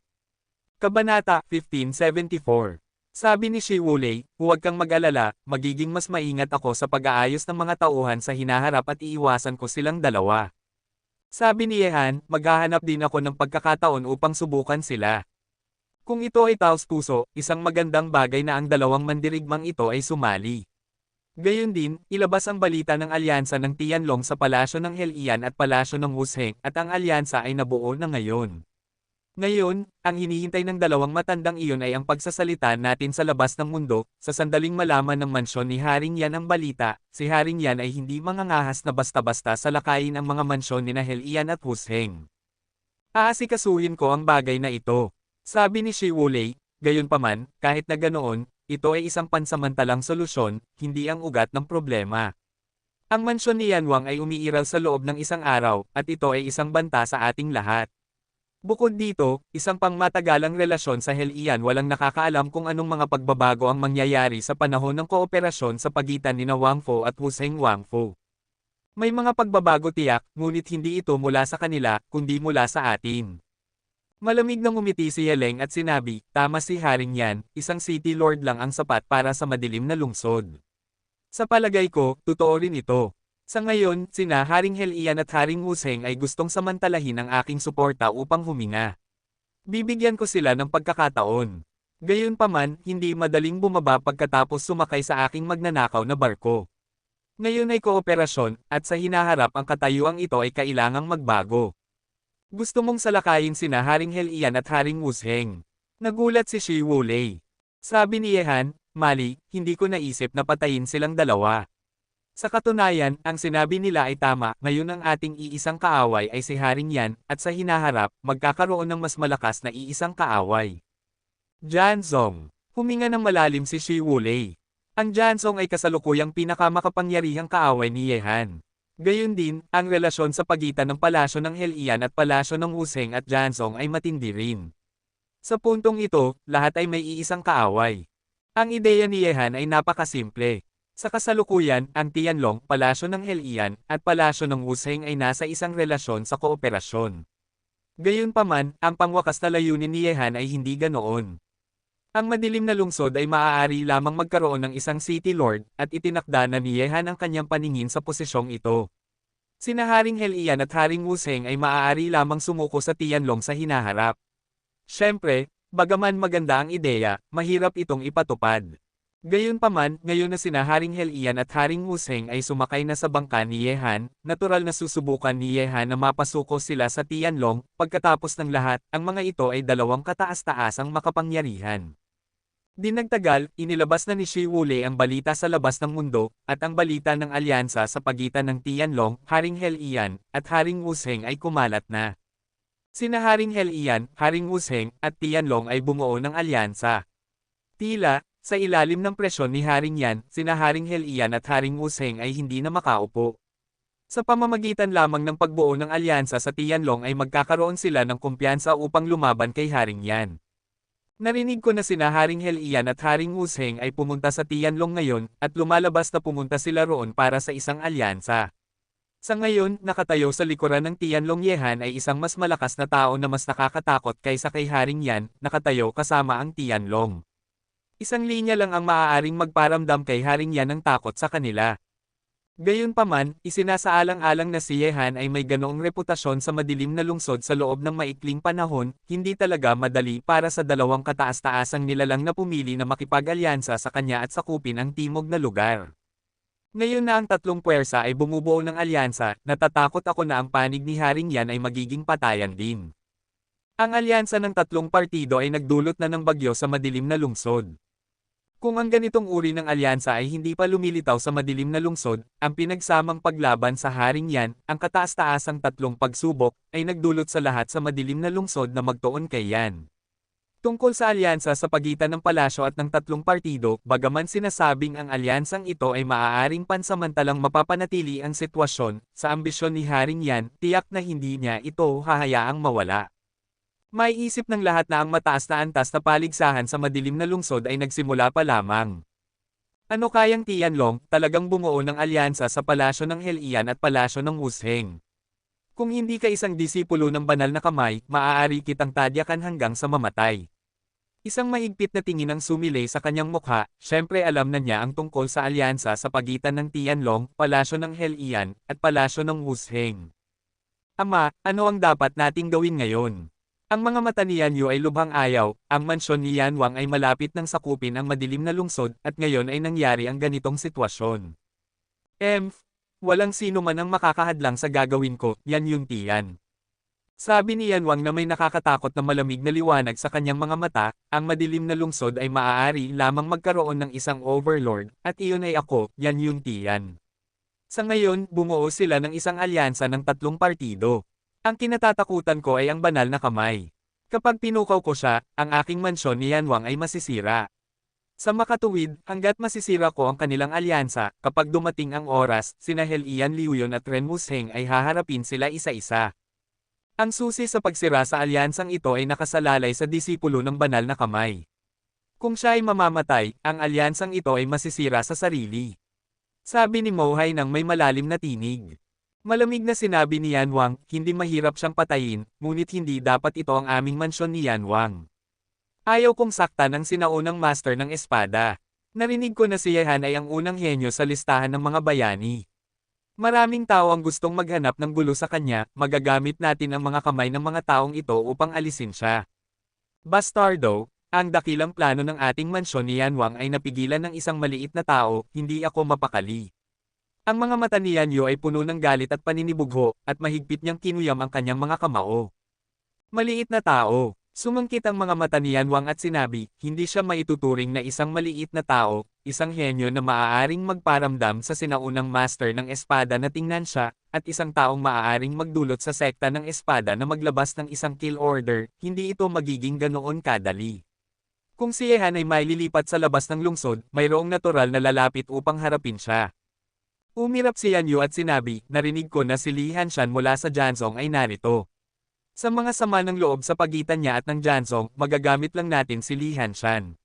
Kabanata 1574. Sabi ni Shi Wule, "Huwag kang mag-alala, magiging mas maingat ako sa pag-aayos ng mga tauhan sa hinaharap at iiwasan ko silang dalawa." Sabi ni Yehan, "Maghahanap din ako ng pagkakataon upang subukan sila." Kung ito ay taos-puso, isang magandang bagay na ang dalawang mandirigmang ito ay sumali. Gayon din, ilabas ang balita ng alyansa ng Tianlong sa palasyo ng Helian at palasyo ng Wusheng at ang alyansa ay nabuo na ngayon. Ngayon, ang hinihintay ng dalawang matandang iyon ay ang pagsasalita natin sa labas ng mundo, sa sandaling malaman ng mansyon ni Haring Yan ang balita, si Haring Yan ay hindi mangangahas na basta-basta salakayin ang mga mansyon ni Helian at Wusheng. Aasikasuhin ko ang bagay na ito, sabi ni Shi Wulei, gayunpaman, kahit na ganoon, ito ay isang pansamantalang solusyon, hindi ang ugat ng problema. Ang mansyon ni Yanwang ay umiiral sa loob ng isang araw, at ito ay isang banta sa ating lahat. Bukod dito, isang pangmatagalang relasyon sa Helian walang nakakaalam kung anong mga pagbabago ang mangyayari sa panahon ng kooperasyon sa pagitan ni Wang Fo at Wusheng Wang Fo. May mga pagbabago tiyak, ngunit hindi ito mula sa kanila, kundi mula sa atin. Malamig na ngumiti si Yeleng at sinabi, tama si Haring Yan, isang city lord lang ang sapat para sa madilim na lungsod. Sa palagay ko, totoo rin ito. Sa ngayon, sina Haring Helian at Haring Wusheng ay gustong samantalahin ang aking suporta upang huminga. Bibigyan ko sila ng pagkakataon. Gayunpaman, hindi madaling bumaba pagkatapos sumakay sa aking magnanakaw na barko. Ngayon ay kooperasyon, at sa hinaharap ang katayuang ito ay kailangang magbago. Gusto mong salakayin sina Haring Helian at Haring Wusheng. Nagulat si Shi Wulei. Sabi ni Yehan, Mali, hindi ko naisip na patayin silang dalawa. Sa katunayan, ang sinabi nila ay tama, ngayon ang ating iisang kaaway ay si Haring Yan, at sa hinaharap, magkakaroon ng mas malakas na iisang kaaway. Jianzong. Huminga ng malalim si Shi Wulei. Ang Jianzong ay kasalukuyang pinakamakapangyarihang kaaway ni Yehan. Gayon din, ang relasyon sa pagitan ng palasyo ng Helian at palasyo ng Wusheng at Jianzong ay matindi rin. Sa puntong ito, lahat ay may iisang kaaway. Ang ideya ni Yehan ay napakasimple. Sa kasalukuyan, ang Tianlong, palasyo ng Helian, at palasyo ng Wusheng ay nasa isang relasyon sa kooperasyon. Gayunpaman, ang pangwakas na layunin ni Yehan ay hindi ganoon. Ang madilim na lungsod ay maaari lamang magkaroon ng isang city lord, at itinakda na ni Yehan ang kanyang paningin sa posisyong ito. Sina Haring Helian at Haring Wusheng ay maaari lamang sumuko sa Tianlong sa hinaharap. Siyempre, bagaman maganda ang ideya, mahirap itong ipatupad. Gayunpaman, ngayon na sina Haring Helian at Haring Wusheng ay sumakay na sa bangka ni Yehan, natural na susubukan ni Yehan na mapasuko sila sa Tianlong, pagkatapos ng lahat, ang mga ito ay dalawang kataas-taasang makapangyarihan. Di nagtagal, inilabas na ni Shi Wulei ang balita sa labas ng mundo, at ang balita ng alyansa sa pagitan ng Tianlong, Haring Helian, at Haring Wusheng ay kumalat na. Sina Haring Helian, Haring Wusheng, at Tianlong ay bumuo ng alyansa. Tila, sa ilalim ng presyon ni Haring Yan, sina Haring Helian at Haring Wusheng ay hindi na makaupo. Sa pamamagitan lamang ng pagbuo ng alyansa sa Tianlong ay magkakaroon sila ng kumpiyansa upang lumaban kay Haring Yan. Narinig ko na sina Haring Helian at Haring Wusheng ay pumunta sa Tianlong ngayon, at lumalabas na pumunta sila roon para sa isang alyansa. Sa ngayon, nakatayo sa likuran ng Tianlong Yehan ay isang mas malakas na tao na mas nakakatakot kaysa kay Haring Yan, nakatayo kasama ang Tianlong. Isang linya lang ang maaaring magparamdam kay Haring Yan ng takot sa kanila. Gayunpaman, isinasaalang-alang na si Yehan ay may ganoong reputasyon sa madilim na lungsod sa loob ng maikling panahon, hindi talaga madali para sa dalawang kataas-taasang nilalang na pumili na makipag-alyansa sa kanya at sakupin ang timog na lugar. Ngayon na ang tatlong puwersa ay bumubuo ng alyansa, natatakot ako na ang panig ni Haring Yan ay magiging patayan din. Ang alyansa ng tatlong partido ay nagdulot na ng bagyo sa madilim na lungsod. Kung ang ganitong uri ng alyansa ay hindi pa lumilitaw sa madilim na lungsod, ang pinagsamang paglaban sa Haring Yan, ang kataas-taasang tatlong pagsubok, ay nagdulot sa lahat sa madilim na lungsod na magtuon kay Yan. Tungkol sa alyansa sa pagitan ng palasyo at ng tatlong partido, bagaman sinasabing ang alyansang ito ay maaaring pansamantalang mapapanatili ang sitwasyon, sa ambisyon ni Haring Yan, tiyak na hindi niya ito hahayaang mawala. May isip ng lahat na ang mataas na antas na paligsahan sa madilim na lungsod ay nagsimula pa lamang. Ano kayang Tianlong, talagang bumuo ng alyansa sa palasyo ng Helian at palasyo ng Wusheng. Kung hindi ka isang disipulo ng banal na kamay, maaari kitang tadyakan hanggang sa mamatay. Isang mahigpit na tingin ang sumilay sa kanyang mukha, syempre alam na niya ang tungkol sa alyansa sa pagitan ng Tianlong, palasyo ng Helian, at palasyo ng Wusheng. Ama, ano ang dapat nating gawin ngayon? Ang mga mata ni Yan Yu ay lubhang ayaw, ang mansyon ni Yan Wang ay malapit nang sakupin ang madilim na lungsod at ngayon ay nangyari ang ganitong sitwasyon. Walang sino man ang makakahadlang sa gagawin ko, Yan Yung Tiyan. Sabi ni Yan Wang na may nakakatakot na malamig na liwanag sa kanyang mga mata, ang madilim na lungsod ay maaari lamang magkaroon ng isang overlord, at iyon ay ako, Yan Yung Tiyan. Sa ngayon, bumuo sila ng isang alyansa ng 3 partido. Ang kinatatakutan ko ay ang banal na kamay. Kapag pinukaw ko siya, ang aking mansyon ni Yan Wang ay masisira. Sa makatuwid, hanggat masisira ko ang kanilang alyansa, kapag dumating ang oras, sina Helian Liuyon at Ren Wusheng ay haharapin sila isa-isa. Ang susi sa pagsira sa alyansang ito ay nakasalalay sa disipulo ng banal na kamay. Kung siya ay mamamatay, ang alyansang ito ay masisira sa sarili. Sabi ni Mo Hai nang may malalim na tinig. Malamig na sinabi ni Yan Wang, hindi mahirap siyang patayin, ngunit hindi dapat ito ang aming mansyon ni Yan Wang. Ayaw kong saktan ang sinaunang master ng espada. Narinig ko na si Yehan ay ang unang henyo sa listahan ng mga bayani. Maraming tao ang gustong maghanap ng gulo sa kanya, magagamit natin ang mga kamay ng mga taong ito upang alisin siya. Bastardo, ang dakilang plano ng ating mansyon ni Yan Wang ay napigilan ng isang maliit na tao, hindi ako mapakali. Ang mga mata ni Yan Yu ay puno ng galit at paninibugho, at mahigpit niyang kinuyam ang kanyang mga kamao. Maliit na tao, sumangkit ang mga mata ni Yan Wang at sinabi, hindi siya maituturing na isang maliit na tao, isang henyo na maaaring magparamdam sa sinaunang master ng espada na tingnan siya, at isang taong maaaring magdulot sa sekta ng espada na maglabas ng isang kill order, hindi ito magiging ganoon kadali. Kung si Yehan ay maililipat sa labas ng lungsod, mayroong natural na lalapit upang harapin siya. Umirap si Yan Yu at sinabi, narinig ko na si Li Hanshan mula sa Jianzhong ay narito. Sa mga sama ng loob sa pagitan niya at ng Jianzhong, magagamit lang natin si Li Hanshan.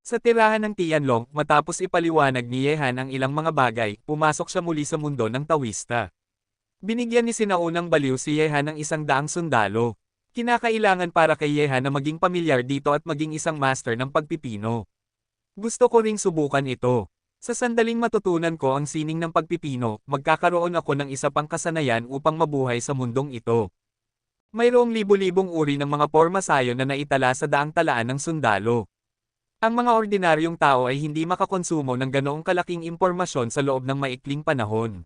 Sa tirahan ng Tianlong, matapos ipaliwanag ni Yehan ang ilang mga bagay, pumasok siya muli sa mundo ng Tawista. Binigyan ni sinaunang baliw si Yehan ng 100 sundalo. Kinakailangan para kay Yehan na maging pamilyar dito at maging isang master ng pagpipino. Gusto ko ring subukan ito. Sa sandaling matutunan ko ang sining ng pagpipino, magkakaroon ako ng isa pang kasanayan upang mabuhay sa mundong ito. Mayroong libu-libong uri ng mga pormasayon na naitala sa daang talaan ng sundalo. Ang mga ordinaryong tao ay hindi makakonsumo ng ganoong kalaking impormasyon sa loob ng maikling panahon.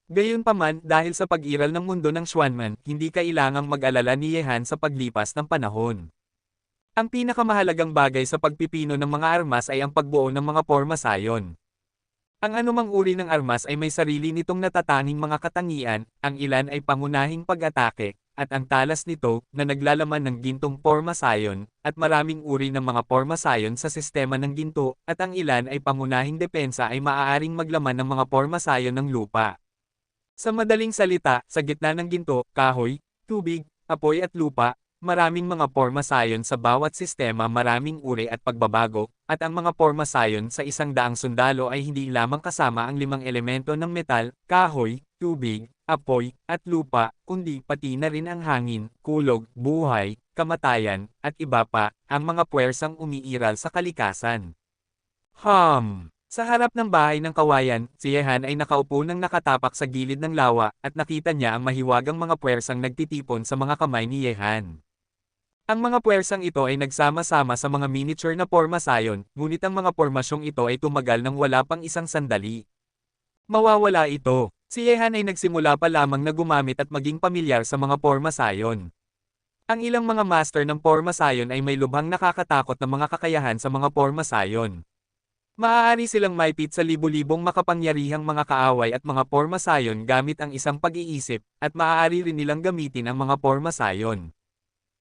Gayunpaman, dahil sa pag-iral ng mundo ng Xuanman, hindi kailangang mag-alala ni Yehan sa paglipas ng panahon. Ang pinakamahalagang bagay sa pagpipino ng mga armas ay ang pagbuo ng mga pormasayon. Ang anumang uri ng armas ay may sarili nitong natatanging mga katangian, ang ilan ay pangunahing pag-atake, at ang talas nito, na naglalaman ng gintong pormasayon, at maraming uri ng mga pormasayon sa sistema ng ginto, at ang ilan ay pangunahing depensa ay maaaring maglaman ng mga pormasayon ng lupa. Sa madaling salita, sa gitna ng ginto, kahoy, tubig, apoy at lupa, maraming mga pormasayon sa bawat sistema, maraming uri at pagbabago, at ang mga pormasayon sa 100 sundalo ay hindi lamang kasama ang 5 elemento ng metal, kahoy, tubig, apoy, at lupa, kundi pati na rin ang hangin, kulog, buhay, kamatayan, at iba pa, ang mga puwersang umiiral sa kalikasan. Sa harap ng bahay ng kawayan, si Yehan ay nakaupo nang nakatapak sa gilid ng lawa, at nakita niya ang mahiwagang mga puwersang nagtitipon sa mga kamay ni Yehan. Ang mga puwersang ito ay nagsama-sama sa mga miniature na pormasayon, ngunit ang mga pormasyong ito ay tumagal ng wala pang isang sandali. Mawawala ito. Si Yehan ay nagsimula pa lamang na gumamit at maging pamilyar sa mga pormasayon. Ang ilang mga master ng pormasayon ay may lubhang nakakatakot na mga kakayahan sa mga pormasayon. Maaari silang maipit sa libu-libong makapangyarihang mga kaaway at mga pormasayon gamit ang isang pag-iisip, at maaari rin nilang gamitin ang mga pormasayon.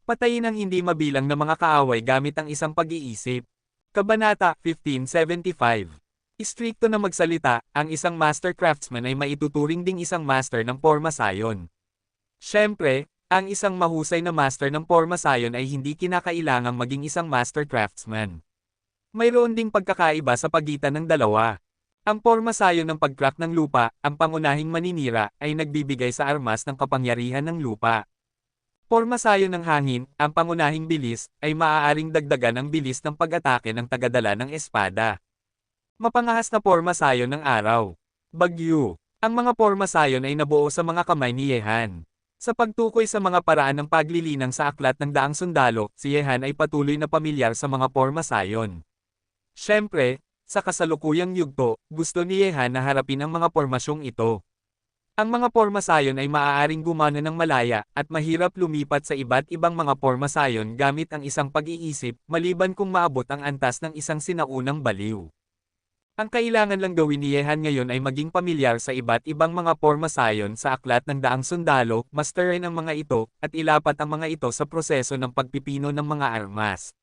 Patayin ang hindi mabilang na mga kaaway gamit ang isang pag-iisip. Kabanata 1575. Istrikto na magsalita, ang isang master craftsman ay maituturing ding isang master ng pormasayon. Siyempre, ang isang mahusay na master ng pormasayon ay hindi kinakailangang maging isang master craftsman. Mayroon ding pagkakaiba sa pagitan ng dalawa. Ang pormasayon ng pag-craft ng lupa, ang pangunahing maninira, ay nagbibigay sa armas ng kapangyarihan ng lupa. Pormasayon ng hangin, ang pangunahing bilis, ay maaaring dagdagan ang bilis ng pag-atake ng tagadala ng espada. Mapangahas na pormasayon ng araw. Bagyo. Ang mga pormasayon ay nabuo sa mga kamay ni Yehan. Sa pagtukoy sa mga paraan ng paglilinang sa aklat ng daang sundalo, si Yehan ay patuloy na pamilyar sa mga porma sayon. Siyempre, sa kasalukuyang yugto, gusto ni Yehan na harapin ang mga pormasyong ito. Ang mga porma sayon ay maaaring gumana ng malaya, at mahirap lumipat sa iba't ibang mga porma sayon gamit ang isang pag-iisip, maliban kung maabot ang antas ng isang sinaunang baliw. Ang kailangan lang gawin ni Yehan ngayon ay maging pamilyar sa iba't ibang mga porma sayon sa aklat ng daang sundalo, masterin ang mga ito, at ilapat ang mga ito sa proseso ng pagpipino ng mga armas.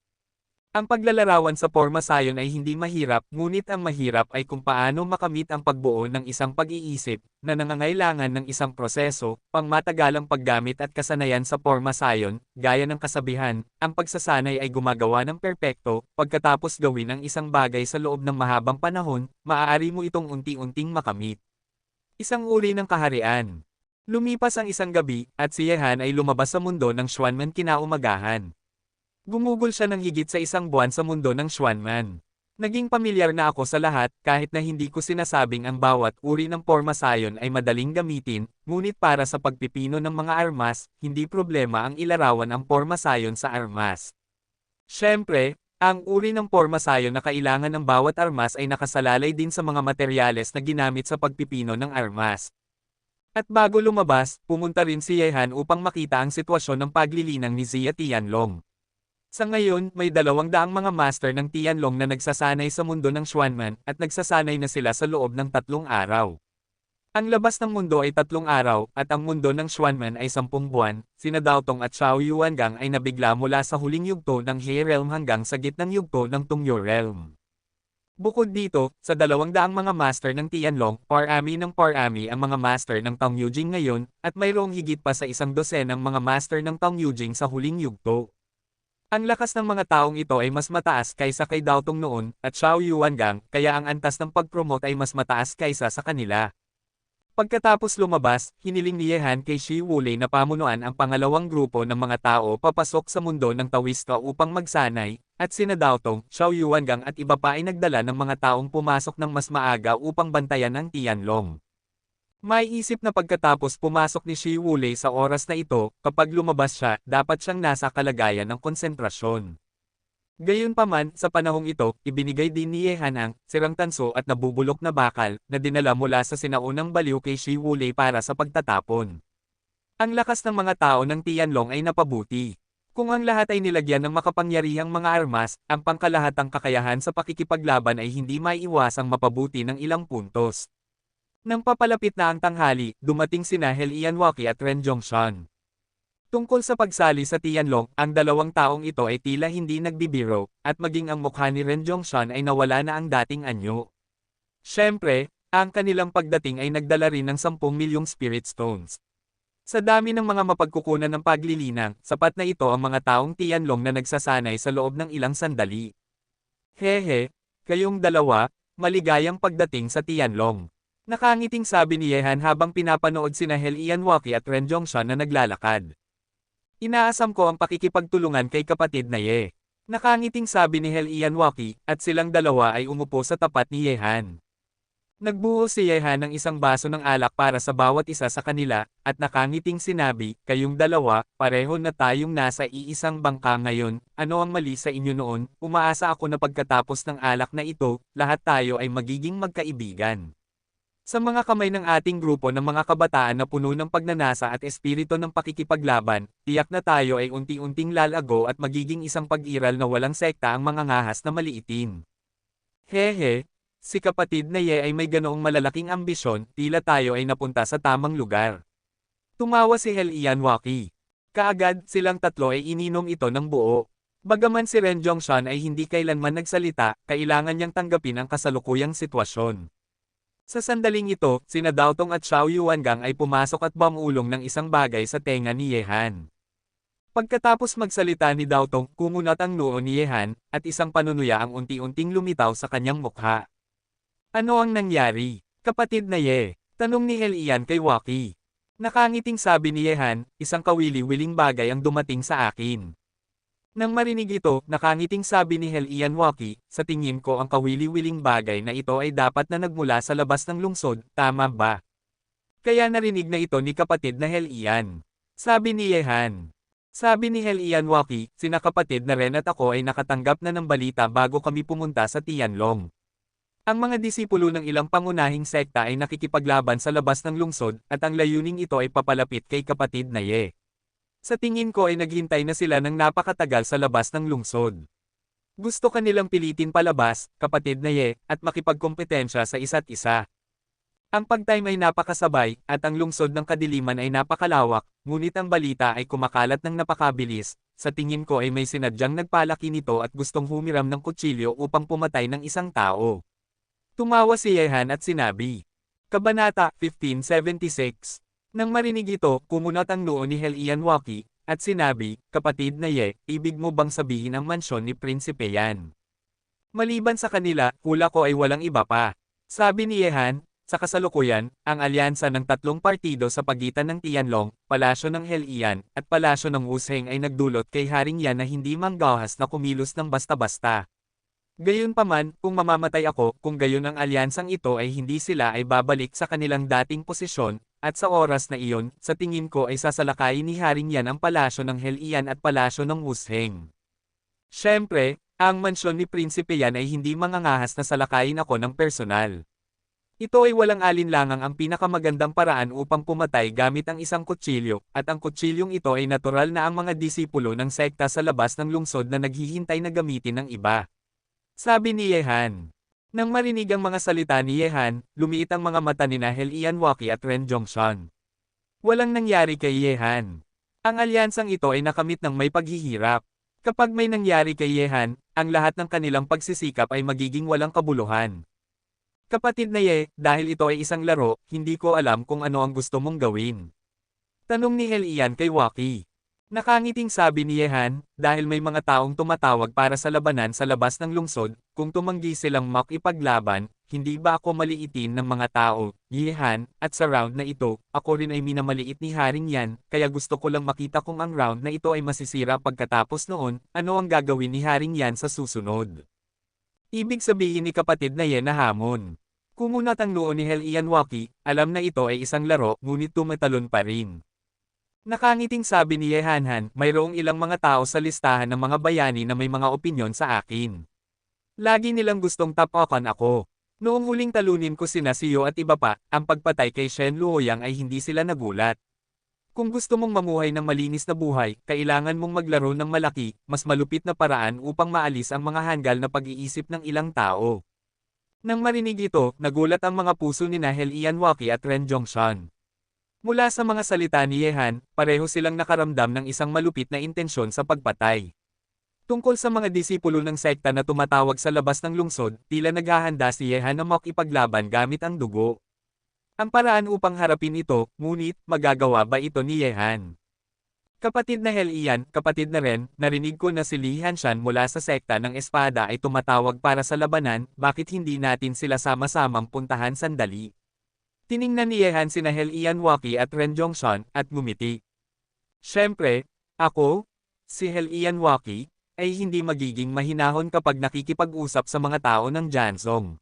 Ang paglalarawan sa porma sayon ay hindi mahirap, ngunit ang mahirap ay kung paano makamit ang pagbuo ng isang pag-iisip, na nangangailangan ng isang proseso, pangmatagalang paggamit at kasanayan sa porma sayon, gaya ng kasabihan, ang pagsasanay ay gumagawa ng perpekto, pagkatapos gawin ang isang bagay sa loob ng mahabang panahon, maaari mo itong unti-unting makamit. Isang uri ng kaharian. Lumipas ang isang gabi, at si Yehan ay lumabas sa mundo ng Xuanman kinaumagahan. Gumugol siya ng higit sa isang buwan sa mundo ng Xuanman. Naging pamilyar na ako sa lahat, kahit na hindi ko sinasabing ang bawat uri ng porma sayon ay madaling gamitin, ngunit para sa pagpipino ng mga armas, hindi problema ang ilarawan ang porma sayon sa armas. Siyempre, ang uri ng porma sayon na kailangan ng bawat armas ay nakasalalay din sa mga materyales na ginamit sa pagpipino ng armas. At bago lumabas, pumunta rin si Yehan upang makita ang sitwasyon ng paglilinang ni Zia Tianlong. Sa ngayon, may 200 mga master ng Tianlong na nagsasanay sa mundo ng Xuanman, at nagsasanay na sila sa loob ng 3 araw. Ang labas ng mundo ay 3 araw, at ang mundo ng Xuanman ay 10 buwan. Sina Dao Tong at Xiao Yuangang ay nabigla mula sa huling yugto ng He Realm hanggang sa gitnang yugto ng Tongyo Realm. Bukod dito, sa 200 mga master ng Tianlong, parami ng parami ang mga master ng Tongyujing ngayon, at mayroong higit pa sa 100 ng mga master ng Tongyujing sa huling yugto. Ang lakas ng mga taong ito ay mas mataas kaysa kay Dao Tong noon, at Xiao Yuangang, kaya ang antas ng pag-promote ay mas mataas kaysa sa kanila. Pagkatapos lumabas, hiniling ni Yehan kay Shi Wulei na pamunuan ang pangalawang grupo ng mga tao papasok sa mundo ng Taoista upang magsanay, at sina Dao Tong, Xiao Yuangang at iba pa ay nagdala ng mga taong pumasok ng mas maaga upang bantayan ang Tianlong. May isip na pagkatapos pumasok ni Shi Wulei sa oras na ito, kapag lumabas siya, dapat siyang nasa kalagayan ng konsentrasyon. Gayunpaman, sa panahong ito, ibinigay din ni Yehan ang sirang tanso at nabubulok na bakal na dinala mula sa sinaunang baliw kay Shi Wulei para sa pagtatapon. Ang lakas ng mga tao ng Tianlong ay napabuti. Kung ang lahat ay nilagyan ng makapangyarihang mga armas, ang pangkalahatang kakayahan sa pakikipaglaban ay hindi maiiwasang mapabuti ng ilang puntos. Nang papalapit na ang tanghali, dumating sina He Lianwaki at Ren Zhongshan. Tungkol sa pagsali sa Tianlong, ang 2 taong ito ay tila hindi nagbibiro, at maging ang mukha ni Ren Zhongshan ay nawala na ang dating anyo. Siyempre, ang kanilang pagdating ay nagdala rin ng 10 milyong spirit stones. Sa dami ng mga mapagkukunan ng paglilinang, sapat na ito ang mga taong Tianlong na nagsasanay sa loob ng ilang sandali. Hehe, kayong dalawa, maligayang pagdating sa Tianlong. Nakangiting sabi ni Yehan habang pinapanood sina He Lianwaki at Ren Zhongshan na naglalakad. Inaasam ko ang pakikipagtulungan kay kapatid na Ye. Nakangiting sabi ni He Lianwaki, at silang dalawa ay umupo sa tapat ni Yehan. Nagbuhos si Yehan ng isang baso ng alak para sa bawat isa sa kanila, at nakangiting sinabi, kayong dalawa, pareho na tayong nasa iisang bangka ngayon, ano ang mali sa inyo noon, umaasa ako na pagkatapos ng alak na ito, lahat tayo ay magiging magkaibigan. Sa mga kamay ng ating grupo ng mga kabataan na puno ng pagnanasa at espiritu ng pakikipaglaban, tiyak na tayo ay unti-unting lalago at magiging isang pag-iral na walang sekta ang mga ngahas na maliitin. Hehe, si kapatid na Ye ay may ganoong malalaking ambisyon, tila tayo ay napunta sa tamang lugar. Tumawa si He Lianwaki. Kaagad, silang tatlo ay ininom ito ng buo. Bagaman si Ren Zhongshan ay hindi kailanman nagsalita, kailangan niyang tanggapin ang kasalukuyang sitwasyon. Sa sandaling ito, sina Dao Tong at Xiao Yuangang ay pumasok at bumulong ng isang bagay sa tenga ni Yehan. Pagkatapos magsalita ni Dao Tong, kumunat ang noo ni Yehan, at isang panunuya ang unti-unting lumitaw sa kanyang mukha. Ano ang nangyari, kapatid na Ye? Tanong ni He Lian kay Waki. Nakangiting sabi ni Yehan, isang kawili-wiling bagay ang dumating sa akin. Nang marinig ito, nakangiting sabi ni He Lianwaki, sa tingin ko ang kawili-wiling bagay na ito ay dapat na nagmula sa labas ng lungsod, tama ba? Kaya narinig na ito ni kapatid na He Lian. Sabi ni Yehan. Sabi ni Helian Waki, sina kapatid na Ren at ako ay nakatanggap na ng balita bago kami pumunta sa Tianlong. Ang mga disipulo ng ilang pangunahing sekta ay nakikipaglaban sa labas ng lungsod at ang layuning ito ay papalapit kay kapatid na Ye. Sa tingin ko ay naghintay na sila ng napakatagal sa labas ng lungsod. Gusto kanilang pilitin palabas, kapatid na Ye, at makipagkompetensya sa isa't isa. Ang pagtime ay napakasabay, at ang lungsod ng kadiliman ay napakalawak, ngunit ang balita ay kumakalat ng napakabilis. Sa tingin ko ay may sinadyang nagpalaki nito at gustong humiram ng kutsilyo upang pumatay ng isang tao. Tumawa si Yehan at sinabi. Kabanata 1576. Nang marinig ito, kumunat ang noo ni Helian Waki, at sinabi, kapatid na Ye, ibig mo bang sabihin ang mansyon ni Prinsipe yan? Maliban sa kanila, hula ko ay walang iba pa. Sabi ni Yehan, sa kasalukuyan, ang alyansa ng tatlong partido sa pagitan ng Tianlong, Palasyo ng Helian, at Palasyo ng Wusheng ay nagdulot kay Haring Yan na hindi manggahas na kumilos ng basta-basta. Gayunpaman, kung mamamatay ako, kung gayon ang alyansang ito ay hindi sila ay babalik sa kanilang dating posisyon, at sa oras na iyon, sa tingin ko ay sasalakayin ni Haring Yan ang Palasyo ng Helian at Palasyo ng Wusheng. Siyempre, ang mansyon ni Prinsipe Yan ay hindi mangangahas na salakayin ako ng personal. Ito ay walang alinlangang ang pinakamagandang paraan upang pumatay gamit ang isang kutsilyo, at ang kutsilyong ito ay natural na ang mga disipulo ng sekta sa labas ng lungsod na naghihintay na gamitin ng iba. Sabi ni Yehan. Nang marinig ang mga salita ni Yehan, lumiit ang mga mata ni Helian Waki at Ren Zhongshan. Walang nangyari kay Yehan. Ang alyansang ito ay nakamit ng may paghihirap. Kapag may nangyari kay Yehan, ang lahat ng kanilang pagsisikap ay magiging walang kabuluhan. Kapatid na Ye, dahil ito ay isang laro, hindi ko alam kung ano ang gusto mong gawin. Tanong ni Helian kay Waki. Nakangiting sabi ni Yehan, dahil may mga taong tumatawag para sa labanan sa labas ng lungsod, kung tumanggi silang makipaglaban, hindi ba ako maliitin ng mga tao, Yehan, at sa round na ito, ako rin ay minamaliit ni Haring Yan, kaya gusto ko lang makita kung ang round na ito ay masisira pagkatapos noon, ano ang gagawin ni Haring Yan sa susunod. Ibig sabihin ni kapatid na Ye na hamon. Kumunat ang noo ni Helian Waki, alam na ito ay isang laro, ngunit tumatalon pa rin. Nakangiting sabi ni Yehanhan, mayroong ilang mga tao sa listahan ng mga bayani na may mga opinyon sa akin. Lagi nilang gustong tapakan ako. Noong huling talunin ko sina Siyo at iba pa, ang pagpatay kay Shen Luoyang ay hindi sila nagulat. Kung gusto mong mamuhay ng malinis na buhay, kailangan mong maglaro ng malaki, mas malupit na paraan upang maalis ang mga hanggal na pag-iisip ng ilang tao. Nang marinig ito, nagulat ang mga puso ni Helian Waki at Ren Zhongshan. Mula sa mga salita ni Yehan, pareho silang nakaramdam ng isang malupit na intensyon sa pagpatay. Tungkol sa mga disipulo ng sekta na tumatawag sa labas ng lungsod, tila naghahanda si Yehan na makipaglaban gamit ang dugo. Ang paraan upang harapin ito, ngunit, magagawa ba ito ni Yehan? Kapatid na Helian, kapatid na Ren, narinig ko na si Li Hanshan mula sa sekta ng espada ay tumatawag para sa labanan, bakit hindi natin sila sama-samang puntahan sandali? Tiningnan ni Yehan sina Helian Waki at Ren Zhongshan, at ngumiti. Siyempre, ako, si Helian Waki, ay hindi magiging mahinahon kapag nakikipag-usap sa mga tao ng Jansong.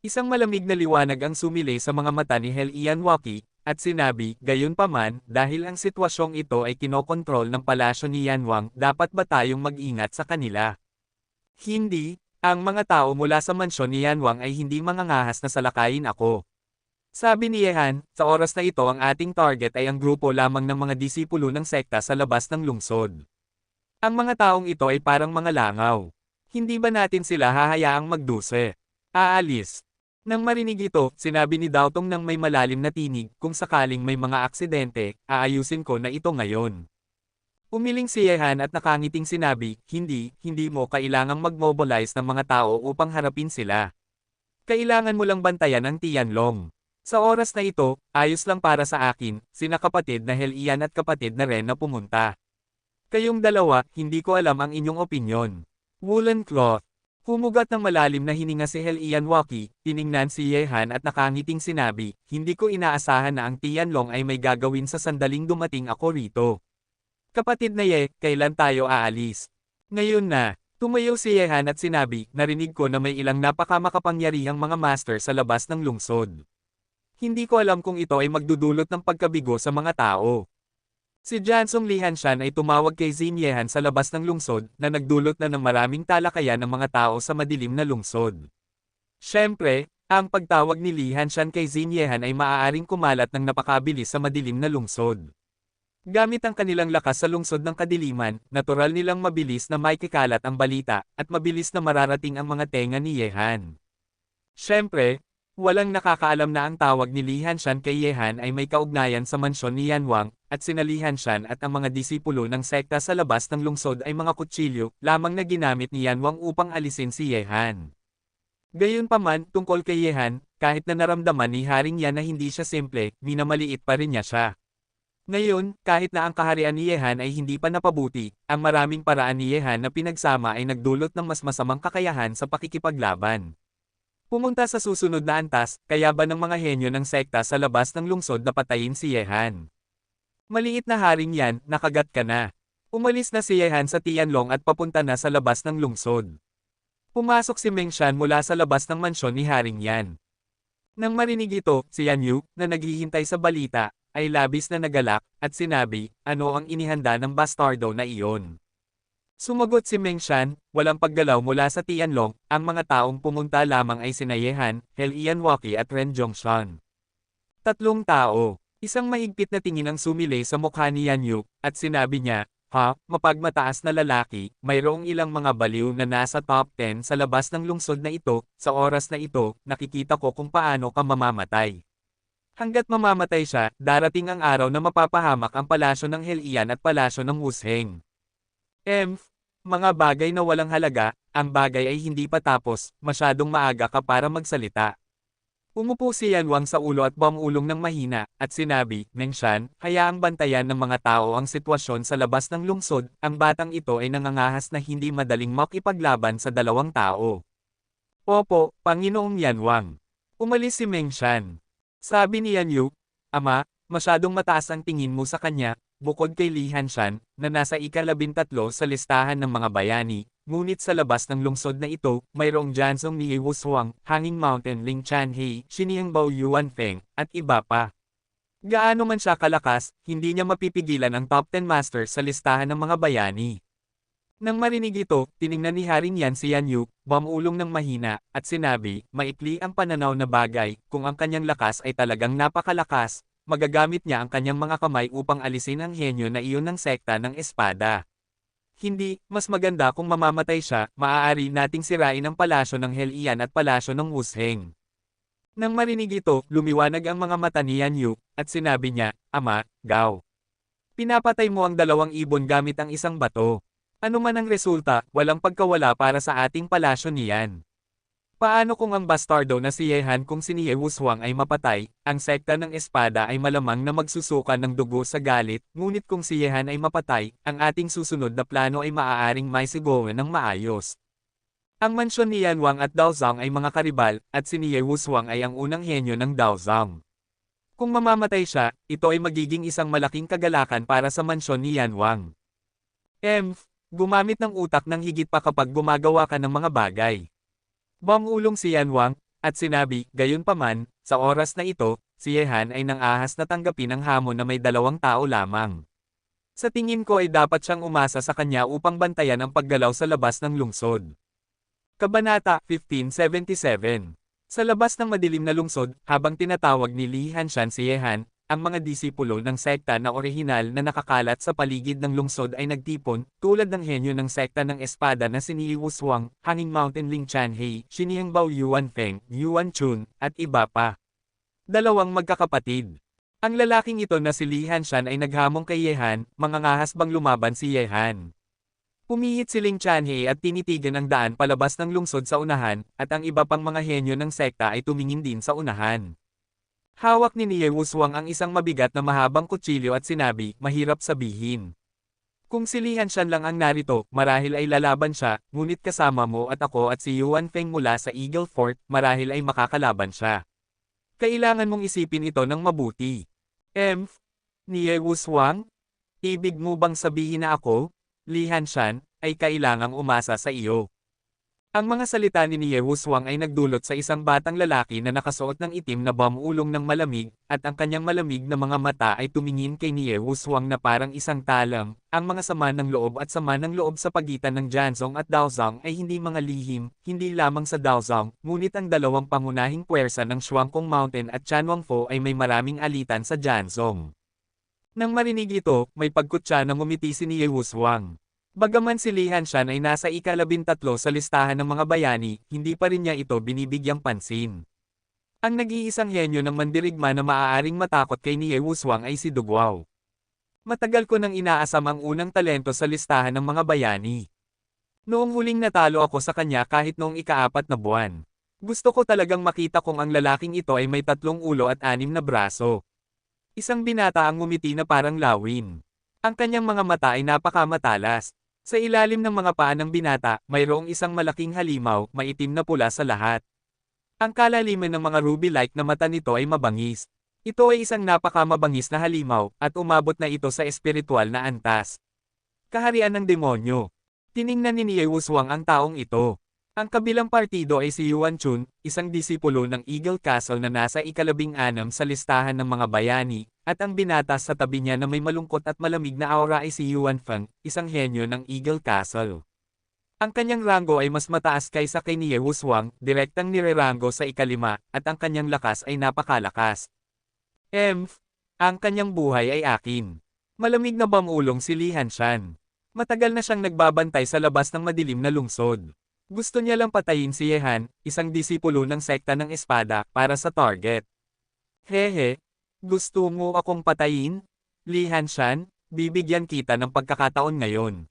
Isang malamig na liwanag ang sumili sa mga mata ni Helian Waki, at sinabi, gayunpaman, dahil ang sitwasyong ito ay kinokontrol ng palasyo ni Yanwang, dapat ba tayong mag-ingat sa kanila? Hindi, ang mga tao mula sa mansyon ni Yanwang ay hindi mangangahas na salakayin ako. Sabi ni Yehan, sa oras na ito ang ating target ay ang grupo lamang ng mga disipulo ng sekta sa labas ng lungsod. Ang mga taong ito ay parang mga langaw. Hindi ba natin sila hahayaang magduse? Aalis. Nang marinig ito, sinabi ni Daotong nang may malalim na tinig, kung sakaling may mga aksidente, aayusin ko na ito ngayon. Umiling si Yehan at nakangiting sinabi, hindi mo kailangang mag-mobilize ng mga tao upang harapin sila. Kailangan mo lang bantayan ang Tianlong. Sa oras na ito, ayos lang para sa akin, sina kapatid na Helian at kapatid na Ren na pumunta. Kayong dalawa, hindi ko alam ang inyong opinyon. Woolen cloth. Humugat ng malalim na hininga si Helian Waki, tiningnan si Yehan at nakangiting sinabi, hindi ko inaasahan na ang Tianlong ay may gagawin sa sandaling dumating ako rito. Kapatid na Ye, kailan tayo aalis? Ngayon na, tumayo si Yehan at sinabi, narinig ko na may ilang napakamakapangyarihang mga master sa labas ng lungsod. Hindi ko alam kung ito ay magdudulot ng pagkabigo sa mga tao. Si Jansong Lihanshan ay tumawag kay Xin Yehan sa labas ng lungsod na nagdulot na ng maraming talakayan ng mga tao sa madilim na lungsod. Siyempre, ang pagtawag ni Lihanshan kay Xin Yehan ay maaaring kumalat ng napakabilis sa madilim na lungsod. Gamit ang kanilang lakas sa lungsod ng kadiliman, natural nilang mabilis na maikikalat ang balita at mabilis na mararating ang mga tenga ni Yehan. Siyempre, walang nakakaalam na ang tawag ni Lihanshan kay Yehan ay may kaugnayan sa mansyon ni Yanwang, at sina Lihanshan at ang mga disipulo ng sekta sa labas ng lungsod ay mga kutsilyo lamang na ginamit ni Yanwang upang alisin si Yehan. Gayunpaman, tungkol kay Yehan, kahit na naramdaman ni Haring Yan na hindi siya simple, minamaliit pa rin niya siya. Ngayon, kahit na ang kaharian ni Yehan ay hindi pa napabuti, ang maraming paraan ni Yehan na pinagsama ay nagdulot ng mas masamang kakayahan sa pakikipaglaban. Pumunta sa susunod na antas, kaya ba ng mga henyo ng sekta sa labas ng lungsod na patayin si Yehan? Maliit na Haring Yan, nakagat ka na. Umalis na si Yehan sa Tianlong at papunta na sa labas ng lungsod. Pumasok si Mengshan mula sa labas ng mansyon ni Haring Yan. Nang marinig ito, si Yan Yu, na naghihintay sa balita, ay labis na nagalak, at sinabi, ano ang inihanda ng bastardo na iyon? Sumagot si Mengshan, walang paggalaw mula sa Tianlong, ang mga taong pumunta lamang ay sina Yehan, Hel Ianwaki at Ren Zhongshan. Tatlong tao. Isang mahigpit na tingin ang sumilay sa mukha ni Yan Yu, at sinabi niya, ha, mapagmataas na lalaki, mayroong ilang mga baliw na nasa top 10 sa labas ng lungsod na ito, sa oras na ito, nakikita ko kung paano ka mamamatay. Hanggat mamamatay siya, darating ang araw na mapapahamak ang palasyo ng Helian at palasyo ng Wusheng. Mga bagay na walang halaga, ang bagay ay hindi pa tapos, masyadong maaga ka para magsalita. Umupo si Yanwang sa ulo at bumulong ng mahina, at sinabi, Mengshan, hayaang bantayan ng mga tao ang sitwasyon sa labas ng lungsod, ang batang ito ay nangangahas na hindi madaling makipaglaban sa dalawang tao. Opo, Panginoong Yanwang. Umalis si Mengshan. Sabi ni Yan Yu, Ama, masyadong mataas ang tingin mo sa kanya, bukod kay Lihanshan, na nasa ika-13 sa listahan ng mga bayani. Ngunit sa labas ng lungsod na ito, mayroong Jansong ni Wushuang, Hanging Mountain Ling Chanhei, Xiniangbao Yuan Feng, at iba pa. Gaano man siya kalakas, hindi niya mapipigilan ang top 10 masters sa listahan ng mga bayani. Nang marinig ito, tiningnan ni Haring Yan si Yan Yu, bumulong ng mahina, at sinabi, maikli ang pananaw na bagay, kung ang kanyang lakas ay talagang napakalakas, magagamit niya ang kanyang mga kamay upang alisin ang henyo na iyon ng sekta ng espada. Hindi, mas maganda kung mamamatay siya, maaari nating sirain ang palasyo ng Helian at palasyo ng Wusheng. Nang marinig ito, lumiwanag ang mga mata ni Yan Yu, at sinabi niya, Ama, Gao. Pinapatay mo ang dalawang ibon gamit ang isang bato. Ano man ang resulta, walang pagkawala para sa ating palasyo niyan. Paano kung ang bastardo na si Yehan kung si Ye Wushuang ay mapatay, ang sekta ng espada ay malamang na magsusuka ng dugo sa galit, ngunit kung si Yehan ay mapatay, ang ating susunod na plano ay maaaring maisigawan ng maayos. Ang mansyon ni Yanwang at Daozang ay mga karibal, at si Ye Wushuang ay ang unang henyo ng Daozang. Kung mamamatay siya, ito ay magiging isang malaking kagalakan para sa mansyon ni Yanwang. Gumamit ng utak ng higit pa kapag gumagawa ka ng mga bagay. Bumulong si Yanwang, at sinabi, gayunpaman, sa oras na ito, si Yehan ay nang-ahas na tanggapin ang hamon na may dalawang tao lamang. Sa tingin ko ay dapat siyang umasa sa kanya upang bantayan ang paggalaw sa labas ng lungsod. Kabanata 1577. Sa labas ng madilim na lungsod, habang tinatawag ni Lihanshan si Yehan, ang mga disipulo ng sekta na orihinal na nakakalat sa paligid ng lungsod ay nagtipon, tulad ng henyo ng sekta ng espada na si Ni Wushuang, Hanging Mountain Ling Chanhei, Xiniangbao Yuan Feng, Yuan Chun, at iba pa. Dalawang magkakapatid. Ang lalaking ito na si Lihanshan ay naghamong kay Yehan, mangangahas bang lumaban si Yehan. Pumihit si Ling Chanhei at tinitigan ang daan palabas ng lungsod sa unahan, at ang iba pang mga henyo ng sekta ay tumingin din sa unahan. Hawak ni Ye Wushuang ang isang mabigat na mahabang kutsilyo at sinabi, mahirap sabihin. Kung si Lihanshan lang ang narito, marahil ay lalaban siya, ngunit kasama mo at ako at si Yuan Feng mula sa Eagle Fort, marahil ay makakalaban siya. Kailangan mong isipin ito ng mabuti. Ni Ye Wushuang? Ibig mo bang sabihin na ako, Lihanshan, ay kailangang umasa sa iyo? Ang mga salita ni Ye Wushuang ay nagdulot sa isang batang lalaki na nakasuot ng itim na bamulong ng malamig, at ang kanyang malamig na mga mata ay tumingin kay Ye Wushuang na parang isang talam. Ang mga sama ng loob at sama ng loob sa pagitan ng Jianzhong at Daozang ay hindi mga lihim, hindi lamang sa Daozang, ngunit ang dalawang pangunahing puwersa ng Shuangkong Mountain at Chanwangfo ay may maraming alitan sa Jianzhong. Nang marinig ito, may pagkutya na ngumiti si Ye Wushuang. Bagaman si Li Hanshan ay nasa ika-13 sa listahan ng mga bayani, hindi pa rin niya ito binibigyang pansin. Ang nag-iisang henyo ng mandirigma na maaaring matakot kay Ye Wushuang ay si Duguao. Matagal ko nang inaasam ang unang talento sa listahan ng mga bayani. Noong huling natalo ako sa kanya kahit noong ika-4 na buwan. Gusto ko talagang makita kung ang lalaking ito ay may 3 ulo at 6 na braso. Isang binata ang ngumiti na parang lawin. Ang kanyang mga mata ay napakamatalas. Sa ilalim ng mga paa ng binata, mayroong isang malaking halimaw, maitim na pula sa lahat. Ang kalaliman ng mga ruby-like na mata nito ay mabangis. Ito ay isang napakamabangis na halimaw, at umabot na ito sa espiritual na antas. Kaharian ng demonyo. Tiningnan ni Ye Wushuang ang taong ito. Ang kabilang partido ay si Yuan Chun, isang disipulo ng Eagle Castle na nasa ika-16 sa listahan ng mga bayani, at ang binata sa tabi niya na may malungkot at malamig na aura ay si Yuan Feng, isang henyo ng Eagle Castle. Ang kanyang rango ay mas mataas kaysa kay Ye Wushuang, direktang nirerango sa ika-5, at ang kanyang lakas ay napakalakas. Ang kanyang buhay ay akin. Malamig na bamulong si Li Hanshan. Matagal na siyang nagbabantay sa labas ng madilim na lungsod. Gusto niya lang patayin si Ye Han, isang disipulo ng sekta ng espada, para sa target. Hehe, gusto mo akong patayin? Li Hanshan, bibigyan kita ng pagkakataon ngayon.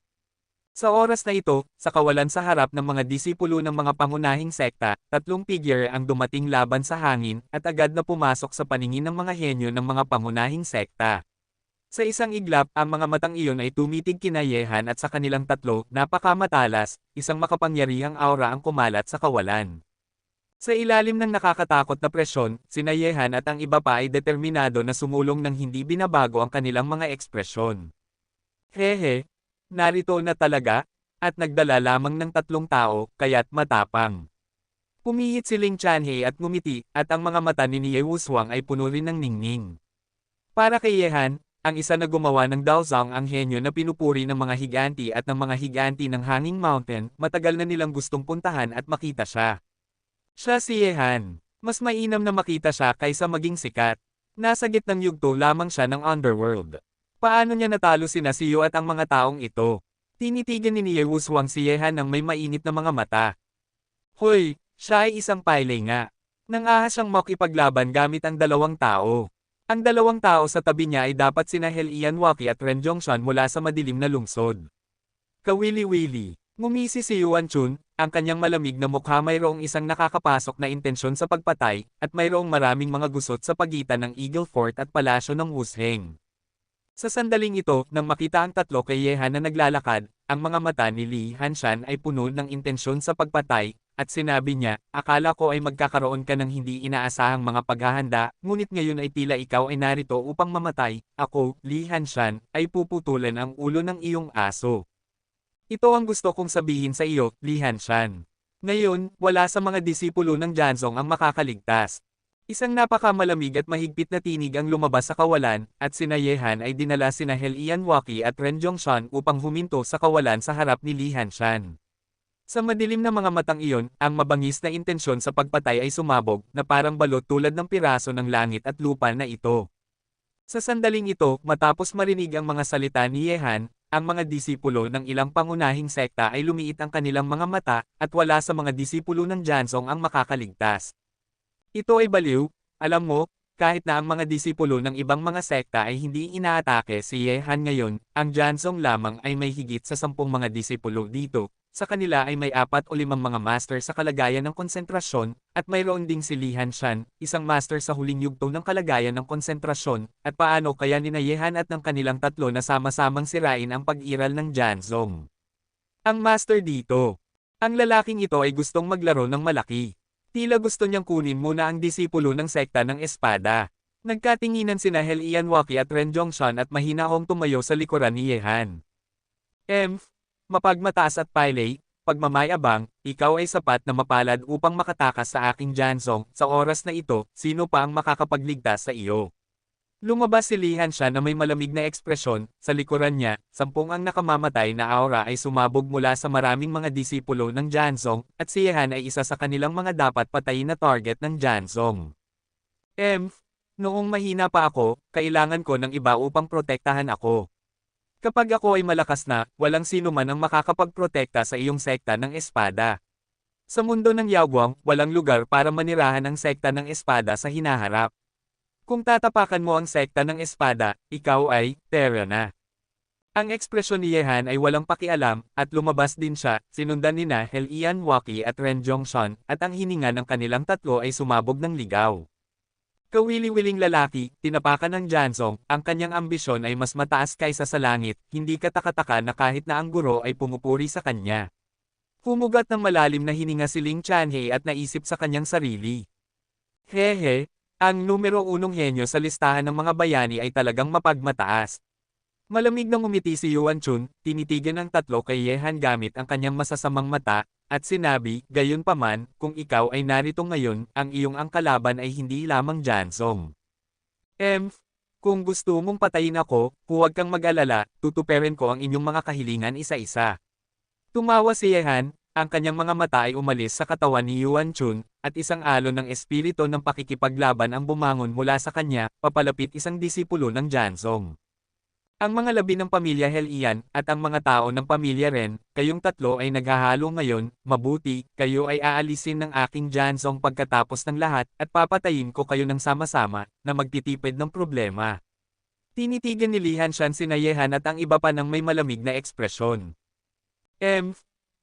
Sa oras na ito, sa kawalan sa harap ng mga disipulo ng mga pangunahing sekta, 3 figure ang dumating laban sa hangin, at agad na pumasok sa paningin ng mga henyo ng mga pangunahing sekta. Sa isang iglap, ang mga matang iyon ay tumitig kina Ye Han at sa kanilang 3, napakamatalas, isang makapangyarihang aura ang kumalat sa kawalan. Sa ilalim ng nakakatakot na presyon, sina Ye Han at ang iba pa ay determinado na sumulong nang hindi binabago ang kanilang mga ekspresyon. Hehe, narito na talaga, at nagdala lamang ng 3 tao, kaya't matapang. Pumihit si Ling Chanhe at ngumiti, at ang mga mata ni Ye Wushuang ay puno rin ng ningning. Para kay Ye Han, ang isa na gumawa ng Daozang ang henyo na pinupuri ng mga higanti at ng mga higanti ng Hanging Mountain, matagal na nilang gustong puntahan at makita siya. Siya si Ye Han. Mas mainam na makita siya kaysa maging sikat. Nasa gitnang yugto lamang siya ng underworld. Paano niya natalo sina Siyo at ang mga taong ito? Tinitigan ni Ye Wushuang si Ye Han ng may mainit na mga mata. Hoy, siya ay isang paylay nga. Nang-ahas siyang makipaglaban gamit ang 2 tao. Ang 2 tao sa tabi niya ay dapat sina Helian Waki at Ren Zhongshan mula sa madilim na lungsod. Kawili-wili. Ngumisi si Yuan Chun, ang kanyang malamig na mukha mayroong isang nakakapasok na intensyon sa pagpatay, at mayroong maraming mga gusot sa pagitan ng Eagle Fort at palasyo ng Wusheng. Sa sandaling ito, nang makita ang 3 kay Ye Han na naglalakad, ang mga mata ni Li Hanshan ay puno ng intensyon sa pagpatay, at sinabi niya, akala ko ay magkakaroon ka ng hindi inaasahang mga paghahanda, ngunit ngayon ay tila ikaw ay narito upang mamatay. Ako, Li Hanshan, ay puputulan ang ulo ng iyong aso. Ito ang gusto kong sabihin sa iyo, Li Hanshan. Ngayon, wala sa mga disipulo ng Jianzhong ang makakaligtas. Isang napakamalamig at mahigpit na tinig ang lumabas sa kawalan, at sina Ye Han ay dinala sina Helian Waki at Ren Zhongshan upang huminto sa kawalan sa harap ni Li Hanshan. Sa madilim na mga matang iyon, ang mabangis na intensyon sa pagpatay ay sumabog, na parang balot tulad ng piraso ng langit at lupa na ito. Sa sandaling ito, matapos marinig ang mga salita ni Ye Han, ang mga disipulo ng ilang pangunahing sekta ay lumiit ang kanilang mga mata, at wala sa mga disipulo ng Jianzhong ang makakaligtas. Ito ay baliw, alam mo, kahit na ang mga disipulo ng ibang mga sekta ay hindi inaatake si Ye Han ngayon, ang Jianzhong lamang ay may higit sa 10 mga disipulo dito. Sa kanila ay may 4 o 5 mga master sa kalagayan ng konsentrasyon, at mayroon ding si Li Hanshan, isang master sa huling yugto ng kalagayan ng konsentrasyon, at paano kaya nina Ye Han at ng kanilang 3 na sama-samang sirain ang pag-iral ng Jianzhong. Ang master dito. Ang lalaking ito ay gustong maglaro ng malaki. Tila gusto niyang kunin muna ang disipulo ng sekta ng espada. Nagkatinginan sina Helian Waki at Ren Zhongshan at mahinahong tumayo sa likuran ni Ye Han. Mapagmataas at paylay, pagmamayabang, ikaw ay sapat na mapalad upang makatakas sa aking Jansong, sa oras na ito, sino pa ang makakapagligtas sa iyo? Lumabas si Li Hanshan na may malamig na ekspresyon, sa likuran niya, 10 ang nakamamatay na aura ay sumabog mula sa maraming mga disipulo ng Jansong, at si Yehan ay isa sa kanilang mga dapat patayin na target ng Jansong. Noong mahina pa ako, kailangan ko ng iba upang protektahan ako. Kapag ako ay malakas na, walang sino man ang makakapagprotekta sa iyong sekta ng espada. Sa mundo ng Yaoguang, walang lugar para manirahan ang sekta ng espada sa hinaharap. Kung tatapakan mo ang sekta ng espada, ikaw ay terra na. Ang ekspresyon ni Yehan ay walang pakialam, at lumabas din siya, sinundan nina Helian Waki at Ren Zhongshan, at ang hininga ng kanilang tatlo ay sumabog ng ligaw. Kawili-wiling lalaki, tinapakan ng Jansong, ang kanyang ambisyon ay mas mataas kaysa sa langit, hindi katakataka na kahit na ang guro ay pumupuri sa kanya. Humugat ng malalim na hininga si Ling Chanhe at naisip sa kanyang sarili. Hehe, ang numero 1 henyo sa listahan ng mga bayani ay talagang mapagmataas. Malamig na ngumiti si Yuan Chun, tinitigan ng tatlo kay Yehan gamit ang kanyang masasamang mata, at sinabi, gayunpaman, kung ikaw ay narito ngayon, ang iyong kalaban ay hindi lamang Jansong. Kung gusto mong patayin ako, huwag kang mag-alala, tutuperin ko ang inyong mga kahilingan isa-isa. Tumawa si Yehan, ang kanyang mga mata ay umalis sa katawan ni Yuan Chun, at isang alon ng espiritu ng pakikipaglaban ang bumangon mula sa kanya, papalapit isang disipulo ng Jansong. Ang mga labi ng pamilya Helian, at ang mga tao ng pamilya Ren, kayong tatlo ay naghahalo ngayon, mabuti, kayo ay aalisin ng aking Jansong pagkatapos ng lahat, at papatayin ko kayo ng sama-sama, na magtitipid ng problema. Tinitigan ni Li Hanshan sina Yehan at ang iba pa ng may malamig na ekspresyon.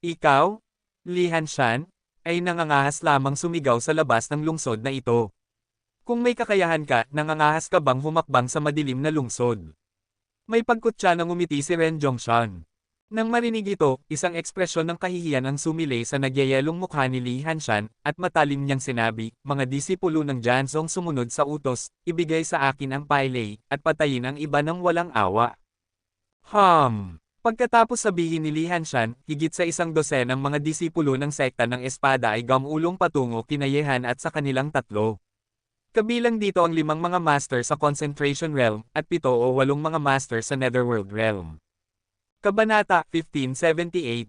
Ikaw, Li Hanshan, ay nangangahas lamang sumigaw sa labas ng lungsod na ito. Kung may kakayahan ka, nangangahas ka bang humakbang sa madilim na lungsod? May pagkutsa ng umiti si Ren Zhongshan. Nang marinig ito, isang ekspresyon ng kahihiyan ang sumilay sa nagyayelong mukha ni Li Hanshan, at matalim niyang sinabi, mga disipulo ng Jansong sumunod sa utos, ibigay sa akin ang pailay, at patayin ang iba ng walang awa. Pagkatapos sabihin ni Li Hanshan, higit sa 100 ng mga disipulo ng sekta ng espada ay gamulong patungo kina Yehan at sa kanilang tatlo. Kabilang dito ang 5 mga master sa Concentration Realm, at 7 o 8 mga master sa Netherworld Realm. Kabanata 1578.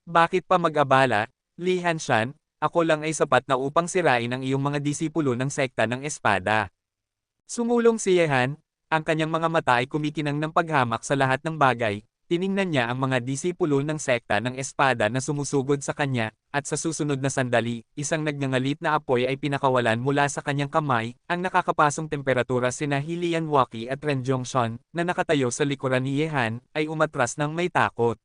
Bakit pa mag-abala, Li Hanshan? Ako lang ay sapat na upang sirain ang iyong mga disipulo ng sekta ng espada. Sumulong si Yehan, ang kanyang mga mata ay kumikinang ng paghamak sa lahat ng bagay, tiningnan niya ang mga disipulo ng sekta ng espada na sumusugod sa kanya, at sa susunod na sandali, isang nagngangalit na apoy ay pinakawalan mula sa kanyang kamay, ang nakakapasong temperatura sina Helian Waki at Ren Zhongshan, na nakatayo sa likuran ni Yehan, ay umatras ng may takot.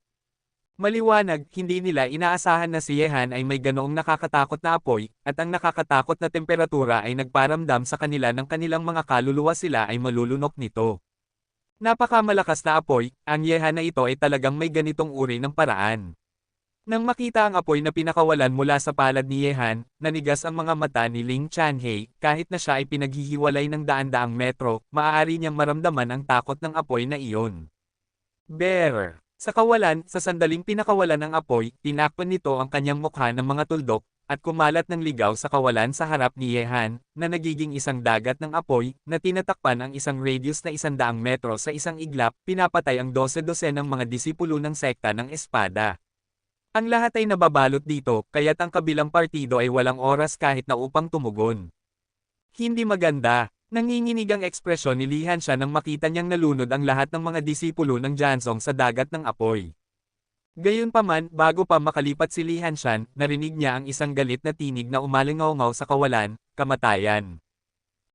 Maliwanag, hindi nila inaasahan na si Yehan ay may ganoong nakakatakot na apoy, at ang nakakatakot na temperatura ay nagparamdam sa kanila ng kanilang mga kaluluwa sila ay malulunok nito. Napakamalakas na apoy, ang Yehan na ito ay talagang may ganitong uri ng paraan. Nang makita ang apoy na pinakawalan mula sa palad ni Yehan, nanigas ang mga mata ni Ling Chanhe, kahit na siya ay pinaghihiwalay ng daan-daang metro, maaari niyang maramdaman ang takot ng apoy na iyon. Bear. Sa kawalan, sa sandaling pinakawalan ng apoy, tinakpan nito ang kanyang mukha ng mga tuldok, at kumalat ng ligaw sa kawalan sa harap ni Yehan, na nagiging isang dagat ng apoy, na tinatakpan ang isang radius na 100 metro sa isang iglap, pinapatay ang 12 ng mga disipulo ng sekta ng espada. Ang lahat ay nababalot dito, kaya't ang kabilang partido ay walang oras kahit na upang tumugon. Hindi maganda. Nanginginig ang ekspresyon ni Li Hanshan nang makita niyang nalunod ang lahat ng mga disipulo ng Jansong sa dagat ng apoy. Gayunpaman, bago pa makalipat si Li Hanshan, narinig niya ang isang galit na tinig na umalingaw-ngaw sa kawalan, kamatayan.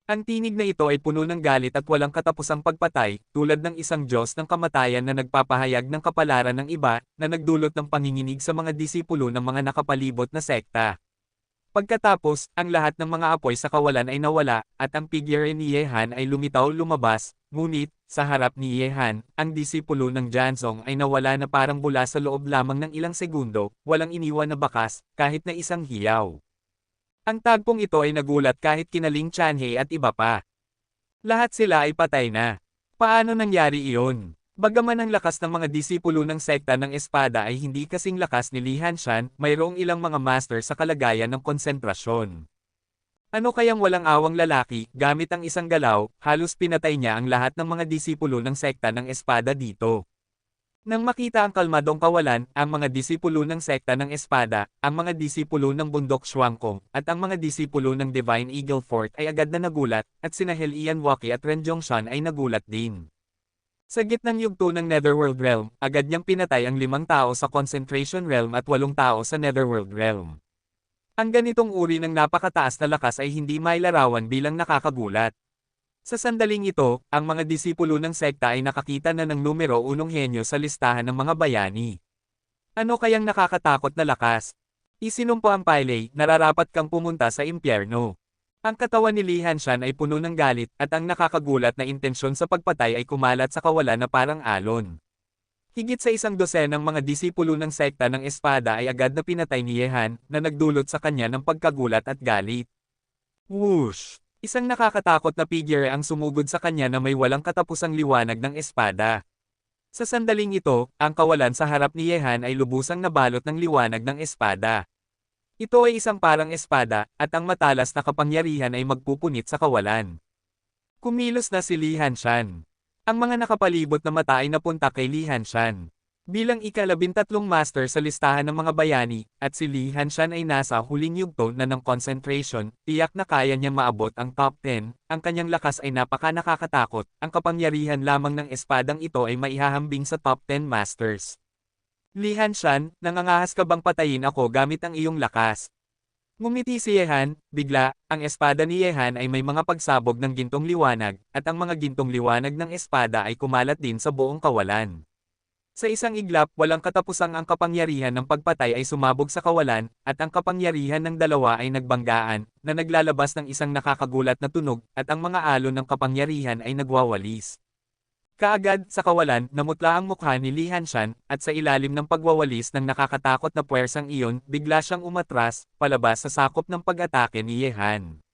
Ang tinig na ito ay puno ng galit at walang katapusang pagpatay, tulad ng isang Diyos ng kamatayan na nagpapahayag ng kapalaran ng iba, na nagdulot ng panginginig sa mga disipulo ng mga nakapalibot na sekta. Pagkatapos, ang lahat ng mga apoy sa kawalan ay nawala, at ang figure ni Yehan ay lumitaw lumabas, ngunit, sa harap ni Yehan, ang disipulo ng Jansong ay nawala na parang bula sa loob lamang ng ilang segundo, walang iniwan na bakas, kahit na isang hiyaw. Ang tagpong ito ay nagulat kahit kina Ling Chanhe at iba pa. Lahat sila ay patay na. Paano nangyari iyon? Bagaman ang lakas ng mga disipulo ng sekta ng espada ay hindi kasing lakas ni Li Hanshan, mayroong ilang mga master sa kalagayan ng konsentrasyon. Ano kayang walang awang lalaki, gamit ang isang galaw, halos pinatay niya ang lahat ng mga disipulo ng sekta ng espada dito. Nang makita ang kalmadong kawalan, ang mga disipulo ng sekta ng espada, ang mga disipulo ng bundok Shuangkong, at ang mga disipulo ng Divine Eagle Fort ay agad na nagulat, at sina Helian Waki at Ren Zhongshan ay nagulat din. Sa gitnang yugto ng Netherworld Realm, agad niyang pinatay ang 5 tao sa Concentration Realm at 8 tao sa Netherworld Realm. Ang ganitong uri ng napakataas na lakas ay hindi mailarawan bilang nakakagulat. Sa sandaling ito, ang mga disipulo ng sekta ay nakakita na ng numero 1 henyo sa listahan ng mga bayani. Ano kayang nakakatakot na lakas? Isinumpo ang Pyle, nararapat kang pumunta sa impyerno. Ang katawan ni Li Hanshan ay puno ng galit at ang nakakagulat na intensyon sa pagpatay ay kumalat sa kawalan na parang alon. Higit sa 100 ng mga disipulo ng sekta ng espada ay agad na pinatay ni Yehan, na nagdulot sa kanya ng pagkagulat at galit. Whoosh! Isang nakakatakot na figure ang sumugod sa kanya na may walang katapusang liwanag ng espada. Sa sandaling ito, ang kawalan sa harap ni Yehan ay lubusang nabalot ng liwanag ng espada. Ito ay isang parang espada, at ang matalas na kapangyarihan ay magpupunit sa kawalan. Kumilos na si Li Hanshan. Ang mga nakapalibot na mata ay napunta kay Li Hanshan. Bilang ika-13 master sa listahan ng mga bayani, at si Li Hanshan ay nasa huling yugto na ng concentration, tiyak na kaya niya maabot ang top 10, ang kanyang lakas ay napaka-nakakatakot, ang kapangyarihan lamang ng espadang ito ay maihahambing sa top 10 masters. Li Hanshan, nangangahas ka bang patayin ako gamit ang iyong lakas? Ngumiti si Yehan, bigla, ang espada ni Yehan ay may mga pagsabog ng gintong liwanag, at ang mga gintong liwanag ng espada ay kumalat din sa buong kawalan. Sa isang iglap, walang katapusang ang kapangyarihan ng pagpatay ay sumabog sa kawalan, at ang kapangyarihan ng dalawa ay nagbanggaan, na naglalabas ng isang nakakagulat na tunog, at ang mga alon ng kapangyarihan ay nagwawalis. Kaagad, sa kawalan, namutla ang mukha ni Li Hanshan, at sa ilalim ng pagwawalis ng nakakatakot na puwersang iyon, bigla siyang umatras, palabas sa sakop ng pag-atake ni Yehan.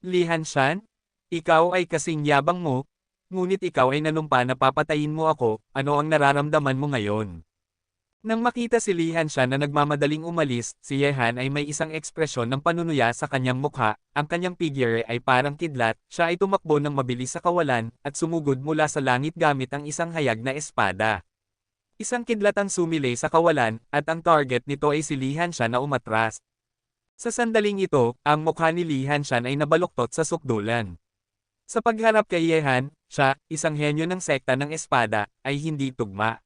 Li Hanshan? Ikaw ay kasing yabang mo, ngunit ikaw ay nanumpa na papatayin mo ako, ano ang nararamdaman mo ngayon? Nang makita si Li Hanshan na nagmamadaling umalis, si Yehan ay may isang ekspresyon ng panunuya sa kanyang mukha, ang kanyang figure ay parang kidlat, siya ay tumakbo ng mabilis sa kawalan, at sumugod mula sa langit gamit ang isang hayag na espada. Isang kidlat ang sumilay sa kawalan, at ang target nito ay si Li Hanshan na umatras. Sa sandaling ito, ang mukha ni Li Hanshan ay nabaluktot sa sukdulan. Sa pagharap kay Yehan, siya, isang henyo ng sekta ng espada, ay hindi tugma.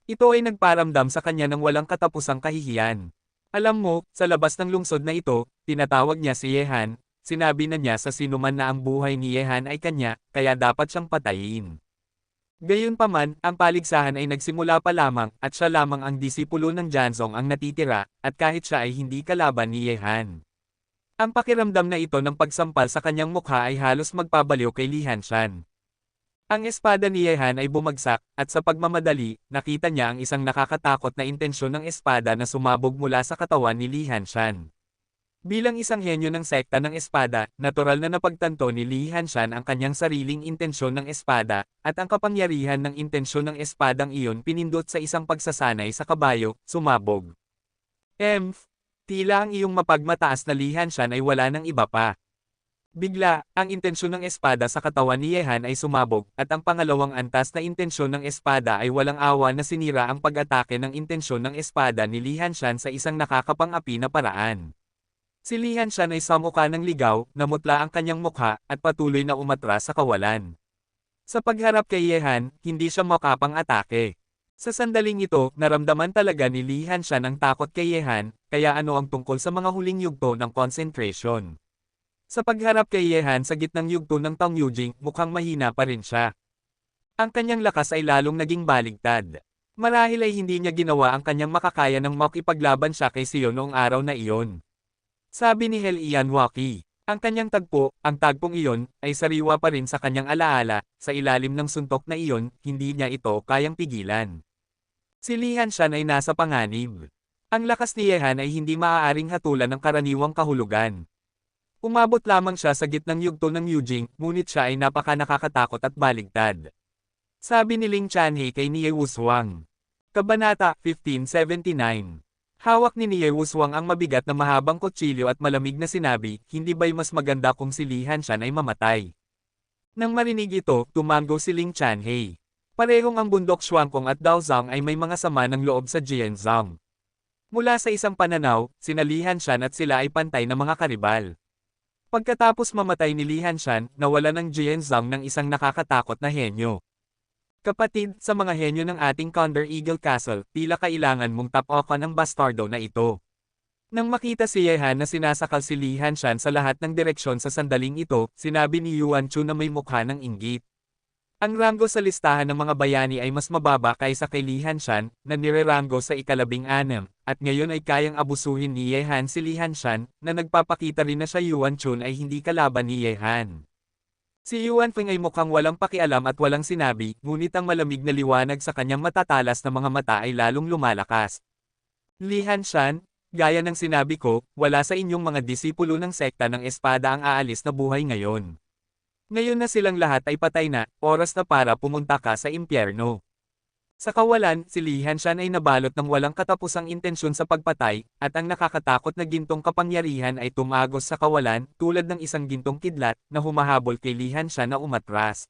Ito ay nagparamdam sa kanya ng walang katapusang kahihiyan. Alam mo, sa labas ng lungsod na ito, tinatawag niya si Yehan, sinabi na niya sa sinuman na ang buhay ni Yehan ay kanya, kaya dapat siyang patayin. Gayunpaman, ang paligsahan ay nagsimula pa lamang, at siya lamang ang disipulo ng Janzong ang natitira, at kahit siya ay hindi kalaban ni Yehan. Ang pakiramdam na ito ng pagsampal sa kanyang mukha ay halos magpabaliw kay Li Hanshan. Ang espada ni Yehan ay bumagsak, at sa pagmamadali, nakita niya ang isang nakakatakot na intensyon ng espada na sumabog mula sa katawan ni Li Hanshan. Bilang isang henyo ng sekta ng espada, natural na napagtanto ni Li Hanshan ang kanyang sariling intensyon ng espada, at ang kapangyarihan ng intensyon ng espadang iyon pinindot sa isang pagsasanay sa kabayo, sumabog. Tila ang iyong mapagmataas na Li Hanshan ay wala ng iba pa. Bigla, ang intensyon ng espada sa katawan ni Yehan ay sumabog, at ang pangalawang antas na intensyon ng espada ay walang awa na sinira ang pag-atake ng intensyon ng espada ni Li Hanshan sa isang nakakapang-api na paraan. Si Li Hanshan ay samukha ng ligaw, namutla ang kanyang mukha, at patuloy na umatras sa kawalan. Sa pagharap kay Yehan, hindi siya makapang-atake. Sa sandaling ito, naramdaman talaga ni Li Hanshan ang takot kay Yehan, kaya ano ang tungkol sa mga huling yugto ng concentration. Sa pagharap kay Yehan sa gitnang yugto ng Tong Yujing, mukhang mahina pa rin siya. Ang kanyang lakas ay lalong naging baligtad. Marahil ay hindi niya ginawa ang kanyang makakaya nang makipaglaban siya kay Sion noong araw na iyon. Sabi ni Helian Waki, ang kanyang tagpo, ang tagpong iyon, ay sariwa pa rin sa kanyang alaala, sa ilalim ng suntok na iyon, hindi niya ito kayang pigilan. Si Li Hanshan ay nasa panganib. Ang lakas ni Yehan ay hindi maaaring hatulan ng karaniwang kahulugan. Umabot lamang siya sa gitnang yugto ng Yujing, ngunit siya ay napaka-nakakatakot at baligtad. Sabi ni Ling Chanhe kay Nie Wushuang. Kabanata 1579. Hawak ni Nie Wushuang ang mabigat na mahabang kutsilyo at malamig na sinabi, hindi ba'y mas maganda kung si Li Hanshan ay mamatay? Nang marinig ito, tumango si Ling Chanhe. Parehong ang bundok Xuangkong at Daozang ay may mga sama ng loob sa Jianzhang. Mula sa isang pananaw, sina Li Hanshan at sila ay pantay na mga karibal. Pagkatapos mamatay ni Li Hanshan, nawala ng Jianzhang ng isang nakakatakot na henyo. Kapatid, sa mga henyo ng ating Condor Eagle Castle, tila kailangan mong tapokan ang bastardo na ito. Nang makita si Yehan na sinasakal si Li Hanshan sa lahat ng direksyon sa sandaling ito, sinabi ni Yuan Chu na may mukha ng inggit. Ang ranggo sa listahan ng mga bayani ay mas mababa kaysa kay Li Hanshan, na nireranggo sa ika-16, at ngayon ay kayang abusuhin ni Yehan si Li Hanshan, na nagpapakita rin na siya Yuan Chun ay hindi kalaban ni Yehan. Si Yuan Feng ay mukhang walang pakialam at walang sinabi, ngunit ang malamig na liwanag sa kanyang matatalas na mga mata ay lalong lumalakas. Li Hanshan, gaya ng sinabi ko, wala sa inyong mga disipulo ng sekta ng espada ang aalis na buhay ngayon. Ngayon na silang lahat ay patay na, oras na para pumunta ka sa impyerno. Sa kawalan, si Li Hanshan ay nabalot ng walang katapusang intensyon sa pagpatay, at ang nakakatakot na gintong kapangyarihan ay tumagos sa kawalan, tulad ng isang gintong kidlat, na humahabol kay Li Hanshan na umatras.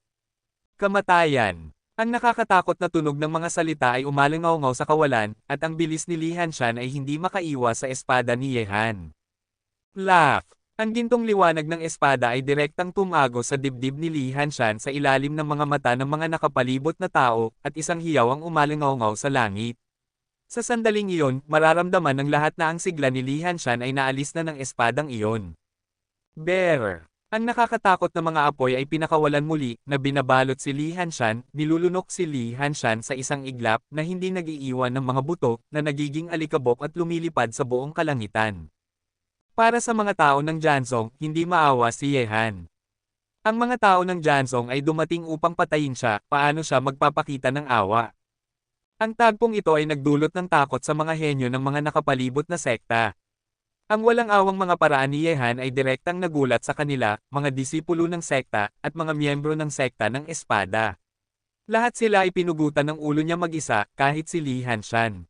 Kamatayan. Ang nakakatakot na tunog ng mga salita ay umalingaw-ngaw sa kawalan, at ang bilis ni Li Hanshan ay hindi makaiwas sa espada ni Yehan. Laugh. Ang gintong liwanag ng espada ay direktang tumagos sa dibdib ni Li Hanshan sa ilalim ng mga mata ng mga nakapalibot na tao, at isang hiyaw ang umalingaw-ngaw sa langit. Sa sandaling iyon, mararamdaman ng lahat na ang sigla ni Li Hanshan ay naalis na ng espadang iyon. Bear. Ang nakakatakot na mga apoy ay pinakawalan muli, na binabalot si Li Hanshan, nilulunok si Li Hanshan sa isang iglap, na hindi nag-iiwan ng mga buto, na nagiging alikabok at lumilipad sa buong kalangitan. Para sa mga tao ng Jianzhong, hindi maawa si Yehan. Ang mga tao ng Jianzhong ay dumating upang patayin siya, paano siya magpapakita ng awa. Ang tagpong ito ay nagdulot ng takot sa mga henyo ng mga nakapalibot na sekta. Ang walang awang mga paraan ni Yehan ay direktang nagulat sa kanila, mga disipulo ng sekta, at mga miyembro ng sekta ng espada. Lahat sila ay pinugutan ng ulo niya mag-isa, kahit si Li Hanshan.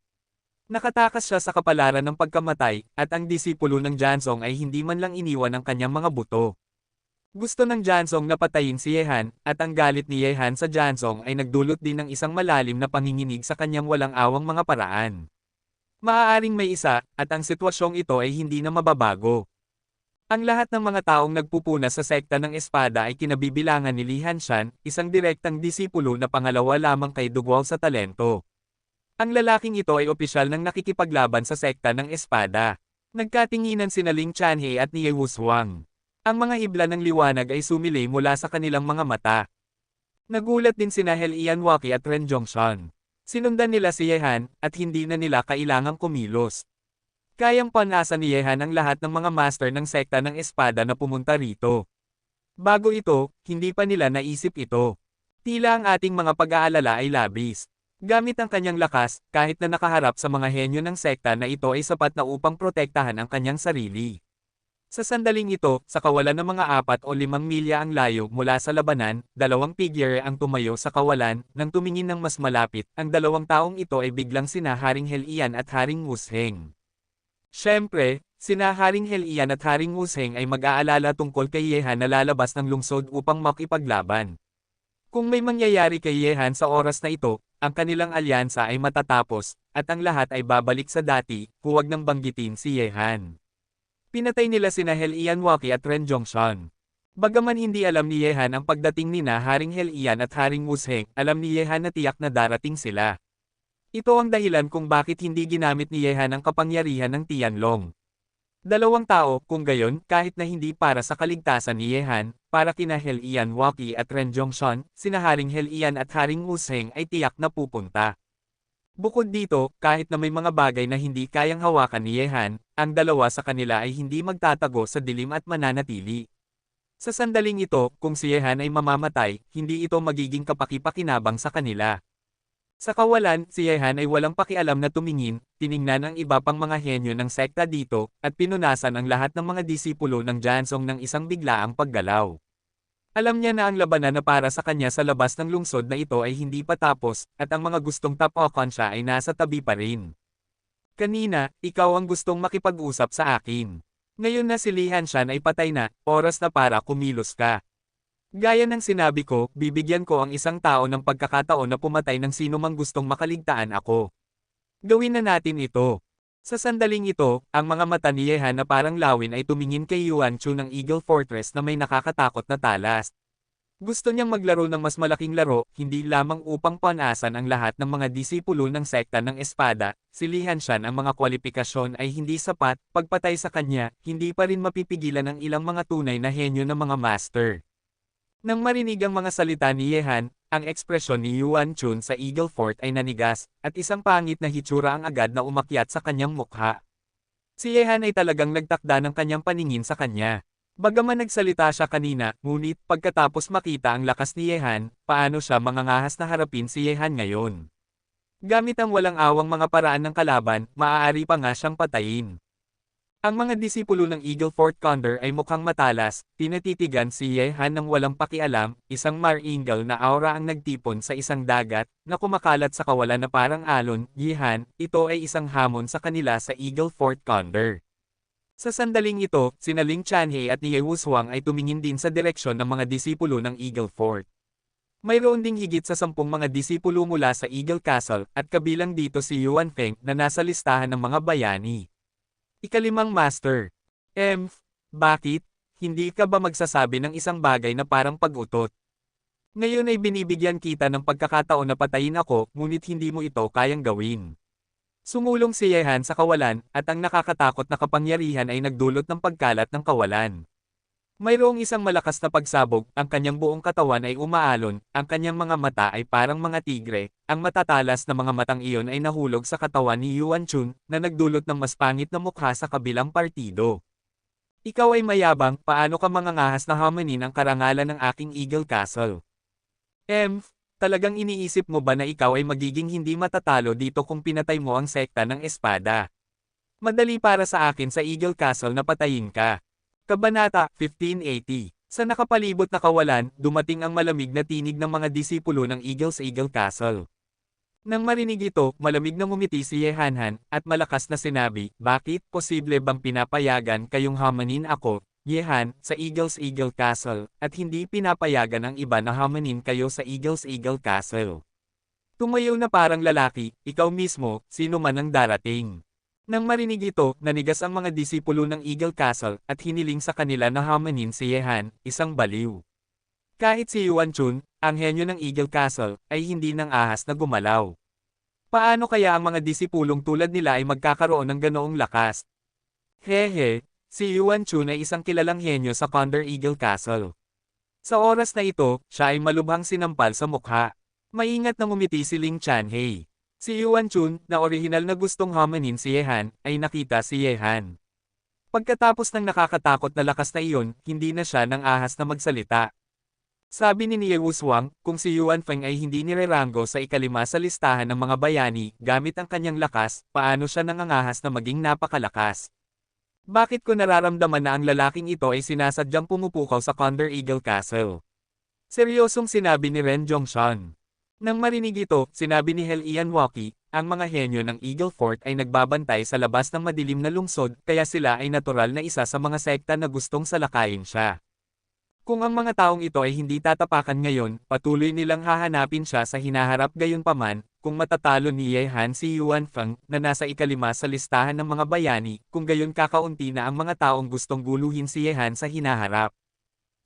Nakatakas siya sa kapalaran ng pagkamatay, at ang disipulo ng Jianzhong ay hindi man lang iniwan ang kanyang mga buto. Gusto ng Jianzhong na patayin si Yehan, at ang galit ni Yehan sa Jianzhong ay nagdulot din ng isang malalim na panginginig sa kanyang walang awang mga paraan. Maaaring may isa, at ang sitwasyong ito ay hindi na mababago. Ang lahat ng mga taong nagpupuna sa sekta ng espada ay kinabibilangan ni Li Hanshan, isang direktang disipulo na pangalawa lamang kay Dugwao sa talento. Ang lalaking ito ay opisyal ng nakikipaglaban sa sekta ng espada. Nagkatinginan sina Ling Chanhe at Nie Wushuang. Ang mga hibla ng liwanag ay sumili mula sa kanilang mga mata. Nagulat din sina He Lianwaki at Ren Zhongshan. Sinundan nila si Yehan, at hindi na nila kailangang kumilos. Kayang panasa ni Yehan ang lahat ng mga master ng sekta ng espada na pumunta rito. Bago ito, hindi pa nila naisip ito. Tila ang ating mga pag-aalala ay labis. Gamit ang kanyang lakas, kahit na nakaharap sa mga henyo ng sekta na ito ay sapat na upang protektahan ang kanyang sarili. Sa sandaling ito, sa kawalan ng mga 4 o 5 milya ang layo mula sa labanan, 2 figure ang tumayo sa kawalan, nang tumingin ng mas malapit, ang 2 taong ito ay biglang sina Haring He Lian at Haring Wusheng. Siyempre, sina Haring He Lian at Haring Wusheng ay mag-aalala tungkol kay Yehan na lalabas ng lungsod upang makipaglaban. Kung may mangyayari kay Yehan sa oras na ito, ang kanilang alyansa ay matatapos, at ang lahat ay babalik sa dati, huwag nang banggitin si Yehan. Pinatay nila sina He Lianwaki at Ren Zhongshan. Bagaman hindi alam ni Yehan ang pagdating nina Haring He Lian at Haring Wusheng, alam ni Yehan na tiyak na darating sila. Ito ang dahilan kung bakit hindi ginamit ni Yehan ang kapangyarihan ng Tianlong. 2 tao, kung gayon, kahit na hindi para sa kaligtasan ni Yehan, para kina He Lianwaki at Ren Zhongshan, sina Haring He Lian at Haring Wusheng ay tiyak na pupunta. Bukod dito, kahit na may mga bagay na hindi kayang hawakan ni Yehan, ang 2 sa kanila ay hindi magtatago sa dilim at mananatili. Sa sandaling ito, kung si Yehan ay mamamatay, hindi ito magiging kapaki-pakinabang sa kanila. Sa kawalan, si Yehan ay walang pakialam na tumingin, tiningnan ang iba pang mga henyo ng sekta dito, at pinunasan ang lahat ng mga disipulo ng Jianzhong ng isang biglaang paggalaw. Alam niya na ang labanan na para sa kanya sa labas ng lungsod na ito ay hindi pa tapos, at ang mga gustong tapakan siya ay nasa tabi pa rin. Kanina, ikaw ang gustong makipag-usap sa akin. Ngayon na si Li Hanshan ay patay na, oras na para kumilos ka. Gaya ng sinabi ko, bibigyan ko ang isang tao ng pagkakataon na pumatay ng sino mang gustong makaligtaan ako. Gawin na natin ito. Sa sandaling ito, ang mga mata ni Yehan na parang lawin ay tumingin kay Yuan Chu ng Eagle Fortress na may nakakatakot na talas. Gusto niyang maglaro ng mas malaking laro, hindi lamang upang panasan ang lahat ng mga disipulo ng sekta ng espada, si Li Hanshan ang mga kwalifikasyon ay hindi sapat, pagpatay sa kanya, hindi pa rin mapipigilan ang ilang mga tunay na henyo ng mga master. Nang marinig ang mga salita ni Yehan, ang ekspresyon ni Yuan Chun sa Eagle Fort ay nanigas, at isang pangit na hitsura ang agad na umakyat sa kanyang mukha. Si Yehan ay talagang nagtakda ng kanyang paningin sa kanya. Bagaman nagsalita siya kanina, ngunit pagkatapos makita ang lakas ni Yehan, paano siya mangangahas na harapin si Yehan ngayon? Gamit ang walang awang mga paraan ng kalaban, maaari pa nga siyang patayin. Ang mga disipulo ng Eagle Fort Condor ay mukhang matalas, tinatitigan si Yehan ng walang pakialam, isang maringal na aura ang nagtipon sa isang dagat, na kumakalat sa kawalan na parang alon. Yehan, ito ay isang hamon sa kanila sa Eagle Fort Condor. Sa sandaling ito, sina Ling Chanhe at ni Ye Wushuang ay tumingin din sa direksyon ng mga disipulo ng Eagle Fort. Mayroon ding higit sa 10 mga disipulo mula sa Eagle Castle, at kabilang dito si Yuan Feng na nasa listahan ng mga bayani. Ikalimang Master. Bakit? Hindi ka ba magsasabi ng isang bagay na parang pag-utot? Ngayon ay binibigyan kita ng pagkakataon na patayin ako, ngunit hindi mo ito kayang gawin. Sumulong si Yehan sa kawalan, at ang nakakatakot na kapangyarihan ay nagdulot ng pagkalat ng kawalan. Mayroong isang malakas na pagsabog, ang kanyang buong katawan ay umaalon, ang kanyang mga mata ay parang mga tigre, ang matatalas na mga matang iyon ay nahulog sa katawan ni Yuan Chun, na nagdulot ng mas pangit na mukha sa kabilang partido. Ikaw ay mayabang, paano ka mangangahas na hamanin ang karangalan ng aking Eagle Castle? Talagang iniisip mo ba na ikaw ay magiging hindi matatalo dito kung pinatay mo ang sekta ng espada? Madali para sa akin sa Eagle Castle na patayin ka. Kabanata 1580. Sa nakapalibot na kawalan, dumating ang malamig na tinig ng mga disipulo ng Eagle sa Eagle Castle. Nang marinig ito, malamig na ngumiti si Yehanhan, at malakas na sinabi, bakit posible bang pinapayagan kayong hamanin ako, Yehan, sa Eagle's Eagle Castle, at hindi pinapayagan ang iba na hamanin kayo sa Eagle's Eagle Castle? Tumayo na parang lalaki, ikaw mismo, sino man ang darating. Nang marinig ito, nanigas ang mga disipulo ng Eagle Castle, at hiniling sa kanila na hamanin si Yehan, isang baliw. Kahit si Yuan Chun, ang henyo ng Eagle Castle, ay hindi nang ahas na gumalaw. Paano kaya ang mga disipulong tulad nila ay magkakaroon ng ganoong lakas? Hehe, si Yuan Chun ay isang kilalang henyo sa Condor Eagle Castle. Sa oras na ito, siya ay malubhang sinampal sa mukha. Maingat na ngumiti si Ling Chanhe. Si Yuan Chun, na orihinal na gustong hamanin si Yehan, ay nakita si Yehan. Pagkatapos ng nakakatakot na lakas na iyon, hindi na siya nang ahas na magsalita. Sabi ni Ye Wushuang, kung si Yuan Feng ay hindi nirerango sa ikalima sa listahan ng mga bayani, gamit ang kanyang lakas, paano siya nangangahas na maging napakalakas? Bakit ko nararamdaman na ang lalaking ito ay sinasadyang pumupukaw sa Condor Eagle Castle? Seryosong sinabi ni Ren Zhongshan. Nang marinig ito, sinabi ni Hel Ianwaki, ang mga henyo ng Eagle Fort ay nagbabantay sa labas ng madilim na lungsod, kaya sila ay natural na isa sa mga sekta na gustong salakayin siya. Kung ang mga taong ito ay hindi tatapakan ngayon, patuloy nilang hahanapin siya sa hinaharap. Gayunpaman, kung matatalo ni Yehan si Yuan Feng, na nasa ikalima sa listahan ng mga bayani, kung gayon kakaunti na ang mga taong gustong guluhin si Yehan sa hinaharap.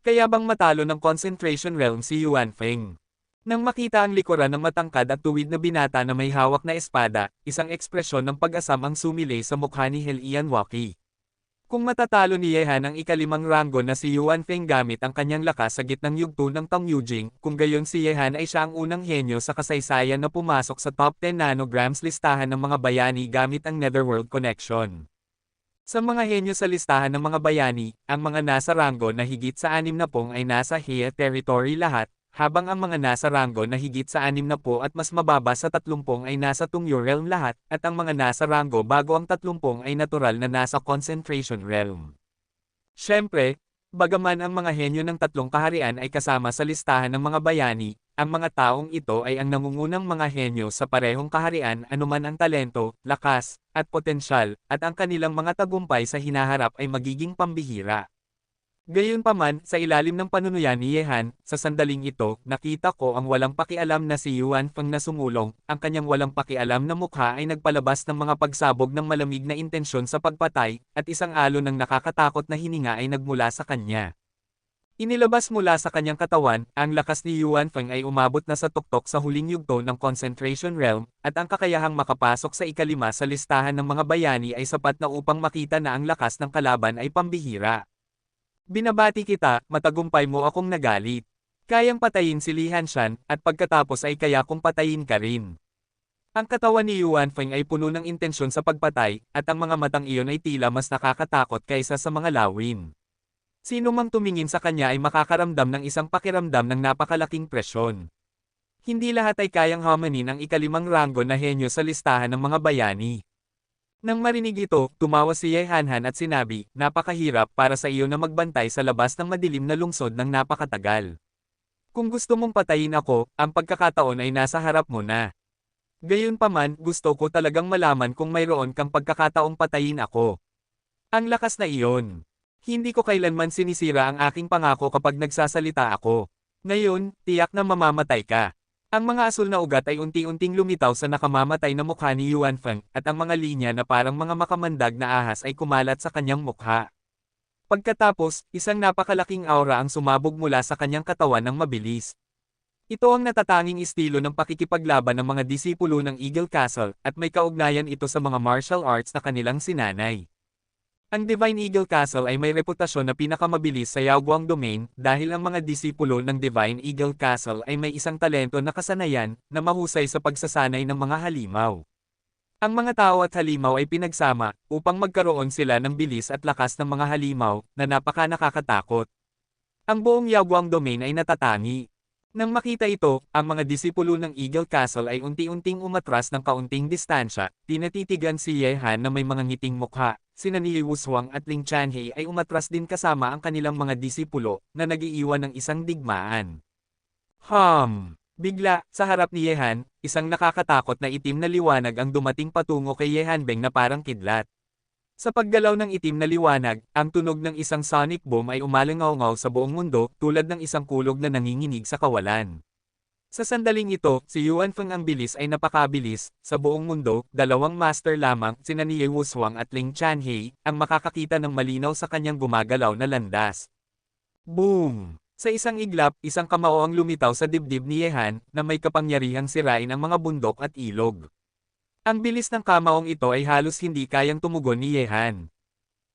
Kaya bang matalo ng Concentration Realm si Yuan Feng? Nang makita ang likuran ng matangkad at tuwid na binata na may hawak na espada, isang ekspresyon ng pag-asam ang sumilay sa mukha ni Hel Ianwaki. Kung matatalo ni Yehan ang ikalimang ranggo na si Yuan Feng gamit ang kanyang lakas sa gitnang yugto ng Tong Yujing, kung gayon si Yehan ay siya ang unang henyo sa kasaysayan na pumasok sa top 10 nanograms listahan ng mga bayani gamit ang Netherworld Connection. Sa mga henyo sa listahan ng mga bayani, ang mga nasa ranggo na higit sa 60 ay nasa Hea Territory lahat, habang ang mga nasa ranggo na higit sa 60 at mas mababa sa 30 ay nasa Tungyo Realm lahat, at ang mga nasa ranggo bago ang 30 ay natural na nasa Concentration Realm. Siyempre, Bagaman ang mga henyo ng tatlong kaharian ay kasama sa listahan ng mga bayani, ang mga taong ito ay ang nangungunang mga henyo sa parehong kaharian anuman ang talento, lakas, at potensyal, at ang kanilang mga tagumpay sa hinaharap ay magiging pambihira. Gayunpaman, sa ilalim ng panunuyan ni Yehan, sa sandaling ito, nakita ko ang walang pakialam na si Yuan Feng na sumulong, ang kanyang walang pakialam na mukha ay nagpalabas ng mga pagsabog ng malamig na intensyon sa pagpatay, at isang alon ng nakakatakot na hininga ay nagmula sa kanya. Inilabas mula sa kanyang katawan, ang lakas ni Yuan Feng ay umabot na sa tuktok sa huling yugto ng Concentration Realm, at ang kakayahang makapasok sa ikalima sa listahan ng mga bayani ay sapat na upang makita na ang lakas ng kalaban ay pambihira. Binabati kita, matagumpay mo akong nagalit. Kayang patayin si Li Hanshan, at pagkatapos ay kaya kong patayin ka rin. Ang katawan ni Yuan Feng ay puno ng intensyon sa pagpatay, at ang mga matang iyon ay tila mas nakakatakot kaysa sa mga lawin. Sino mang tumingin sa kanya ay makakaramdam ng isang pakiramdam ng napakalaking presyon. Hindi lahat ay kayang hamanin ang ikalimang ranggo na henyo sa listahan ng mga bayani. Nang marinig ito, tumawa si Ye Hanhan at sinabi, napakahirap para sa iyo na magbantay sa labas ng madilim na lungsod ng napakatagal. Kung gusto mong patayin ako, ang pagkakataon ay nasa harap mo na. Gayunpaman, gusto ko talagang malaman kung mayroon kang pagkakataong patayin ako. Ang lakas na iyon. Hindi ko kailanman sinisira ang aking pangako kapag nagsasalita ako. Ngayon, tiyak na mamamatay ka. Ang mga asul na ugat ay unti-unting lumitaw sa nakamamatay na mukha ni Yuan Feng, at ang mga linya na parang mga makamandag na ahas ay kumalat sa kanyang mukha. Pagkatapos, isang napakalaking aura ang sumabog mula sa kanyang katawan ng mabilis. Ito ang natatanging estilo ng pakikipaglaban ng mga disipulo ng Eagle Castle, at may kaugnayan ito sa mga martial arts na kanilang sinanay. Ang Divine Eagle Castle ay may reputasyon na pinakamabilis sa Yaoguang Domain dahil ang mga disipulo ng Divine Eagle Castle ay may isang talento na kasanayan na mahusay sa pagsasanay ng mga halimaw. Ang mga tao at halimaw ay pinagsama upang magkaroon sila ng bilis at lakas ng mga halimaw na napaka-nakakatakot. Ang buong Yaoguang Domain ay natatangi. Nang makita ito, ang mga disipulo ng Eagle Castle ay unti-unting umatras ng kaunting distansya, tinatitigan si Ye Han na may mga ngiting mukha. Sina ni Wushuang at Ling Chanhei ay umatras din kasama ang kanilang mga disipulo na nag-iiwan ng isang digmaan. Bigla, sa harap ni Yehan, isang nakakatakot na itim na liwanag ang dumating patungo kay Yehanbeng na parang kidlat. Sa paggalaw ng itim na liwanag, ang tunog ng isang sonic boom ay umalingaw-ngaw sa buong mundo tulad ng isang kulog na nanginginig sa kawalan. Sa sandaling ito, si Yuan Feng ang bilis ay napakabilis, sa buong mundo, dalawang master lamang, sina ni Ye Wushuang at Ling Chanhei, ang makakakita ng malinaw sa kanyang gumagalaw na landas. Boom! Sa isang iglap, isang kamao ang lumitaw sa dibdib ni Yehan, na may kapangyarihang sirain ang mga bundok at ilog. Ang bilis ng kamaong ito ay halos hindi kayang tumugon ni Yehan.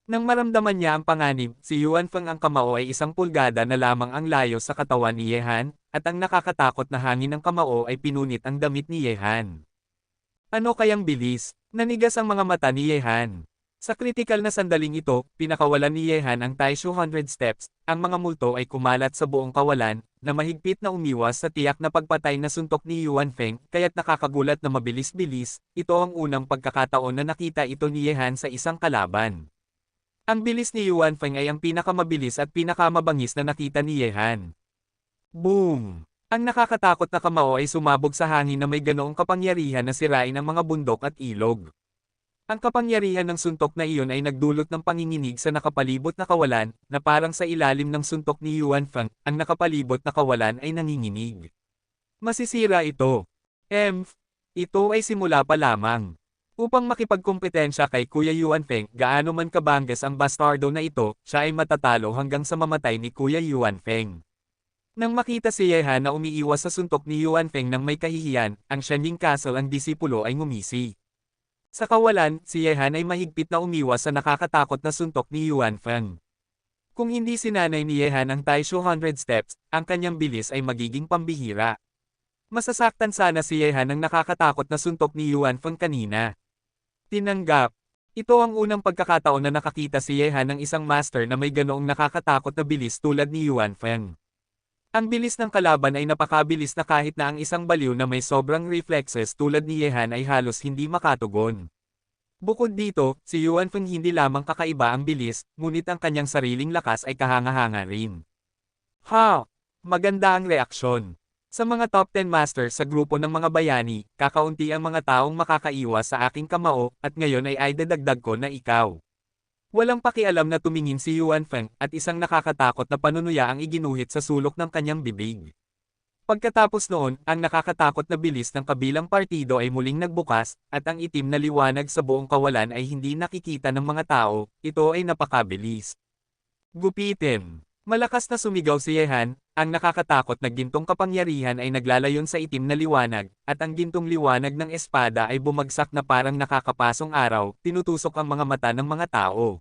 Nang maramdaman niya ang panganib, si Yuan Feng ang kamao ay isang pulgada na lamang ang layo sa katawan ni Yehan, at ang nakakatakot na hangin ng kamao ay pinunit ang damit ni Yehan. Ano kayang bilis? Nanigas ang mga mata ni Yehan. Sa kritikal na sandaling ito, pinakawalan ni Yehan ang Taishu 100 steps, ang mga multo ay kumalat sa buong kawalan, na mahigpit na umiwas sa tiyak na pagpatay na suntok ni Yuan Feng, kaya't nakakagulat na mabilis-bilis, ito ang unang pagkakataon na nakita ito ni Yehan sa isang kalaban. Ang bilis ni Yuan Feng ay ang pinakamabilis at pinakamabangis na nakita ni Yehan. Boom! Ang nakakatakot na kamao ay sumabog sa hangin na may ganoong kapangyarihan na sirain ang mga bundok at ilog. Ang kapangyarihan ng suntok na iyon ay nagdulot ng panginginig sa nakapalibot na kawalan, na parang sa ilalim ng suntok ni Yuan Feng, ang nakapalibot na kawalan ay nanginginig. Masisira ito. Ito ay simula pa lamang. Upang makipagkompetensya kay Kuya Yuan Feng, gaano man kabanggas ang bastardo na ito, siya ay matatalo hanggang sa mamatay ni Kuya Yuan Feng. Nang makita si Yehan na umiiwas sa suntok ni Yuan Feng nang may kahihiyan, ang Shanling Castle ang disipulo ay ngumisi. Sa kawalan, si Yehan ay mahigpit na umiwas sa nakakatakot na suntok ni Yuan Feng. Kung hindi sinanay ni Yehan ang Taishu 100 steps, ang kanyang bilis ay magiging pambihira. Masasaktan sana si Yehan ng nakakatakot na suntok ni Yuan Feng kanina. Tinanggap. Ito ang unang pagkakataon na nakakita si Yehan ng isang master na may ganoong nakakatakot na bilis tulad ni Yuan Feng. Ang bilis ng kalaban ay napakabilis na kahit na ang isang baliw na may sobrang reflexes tulad ni Yehan ay halos hindi makatugon. Bukod dito, si Yuan Feng hindi lamang kakaiba ang bilis, ngunit ang kanyang sariling lakas ay kahanga-hanga rin. Ha! Maganda ang reaksyon. Sa mga top 10 masters sa grupo ng mga bayani, kakaunti ang mga taong makakaiwas sa aking kamao, at ngayon ay dadagdag ko na ikaw. Walang pakialam na tumingin si Yuan Feng, at isang nakakatakot na panunuya ang iginuhit sa sulok ng kanyang bibig. Pagkatapos noon, ang nakakatakot na bilis ng kabilang partido ay muling nagbukas, at ang itim na liwanag sa buong kawalan ay hindi nakikita ng mga tao. Ito ay napakabilis. Gupitin. Malakas na sumigaw si Yehan, ang nakakatakot na gintong kapangyarihan ay naglalayon sa itim na liwanag, at ang gintong liwanag ng espada ay bumagsak na parang nakakapasong araw, tinutusok ang mga mata ng mga tao.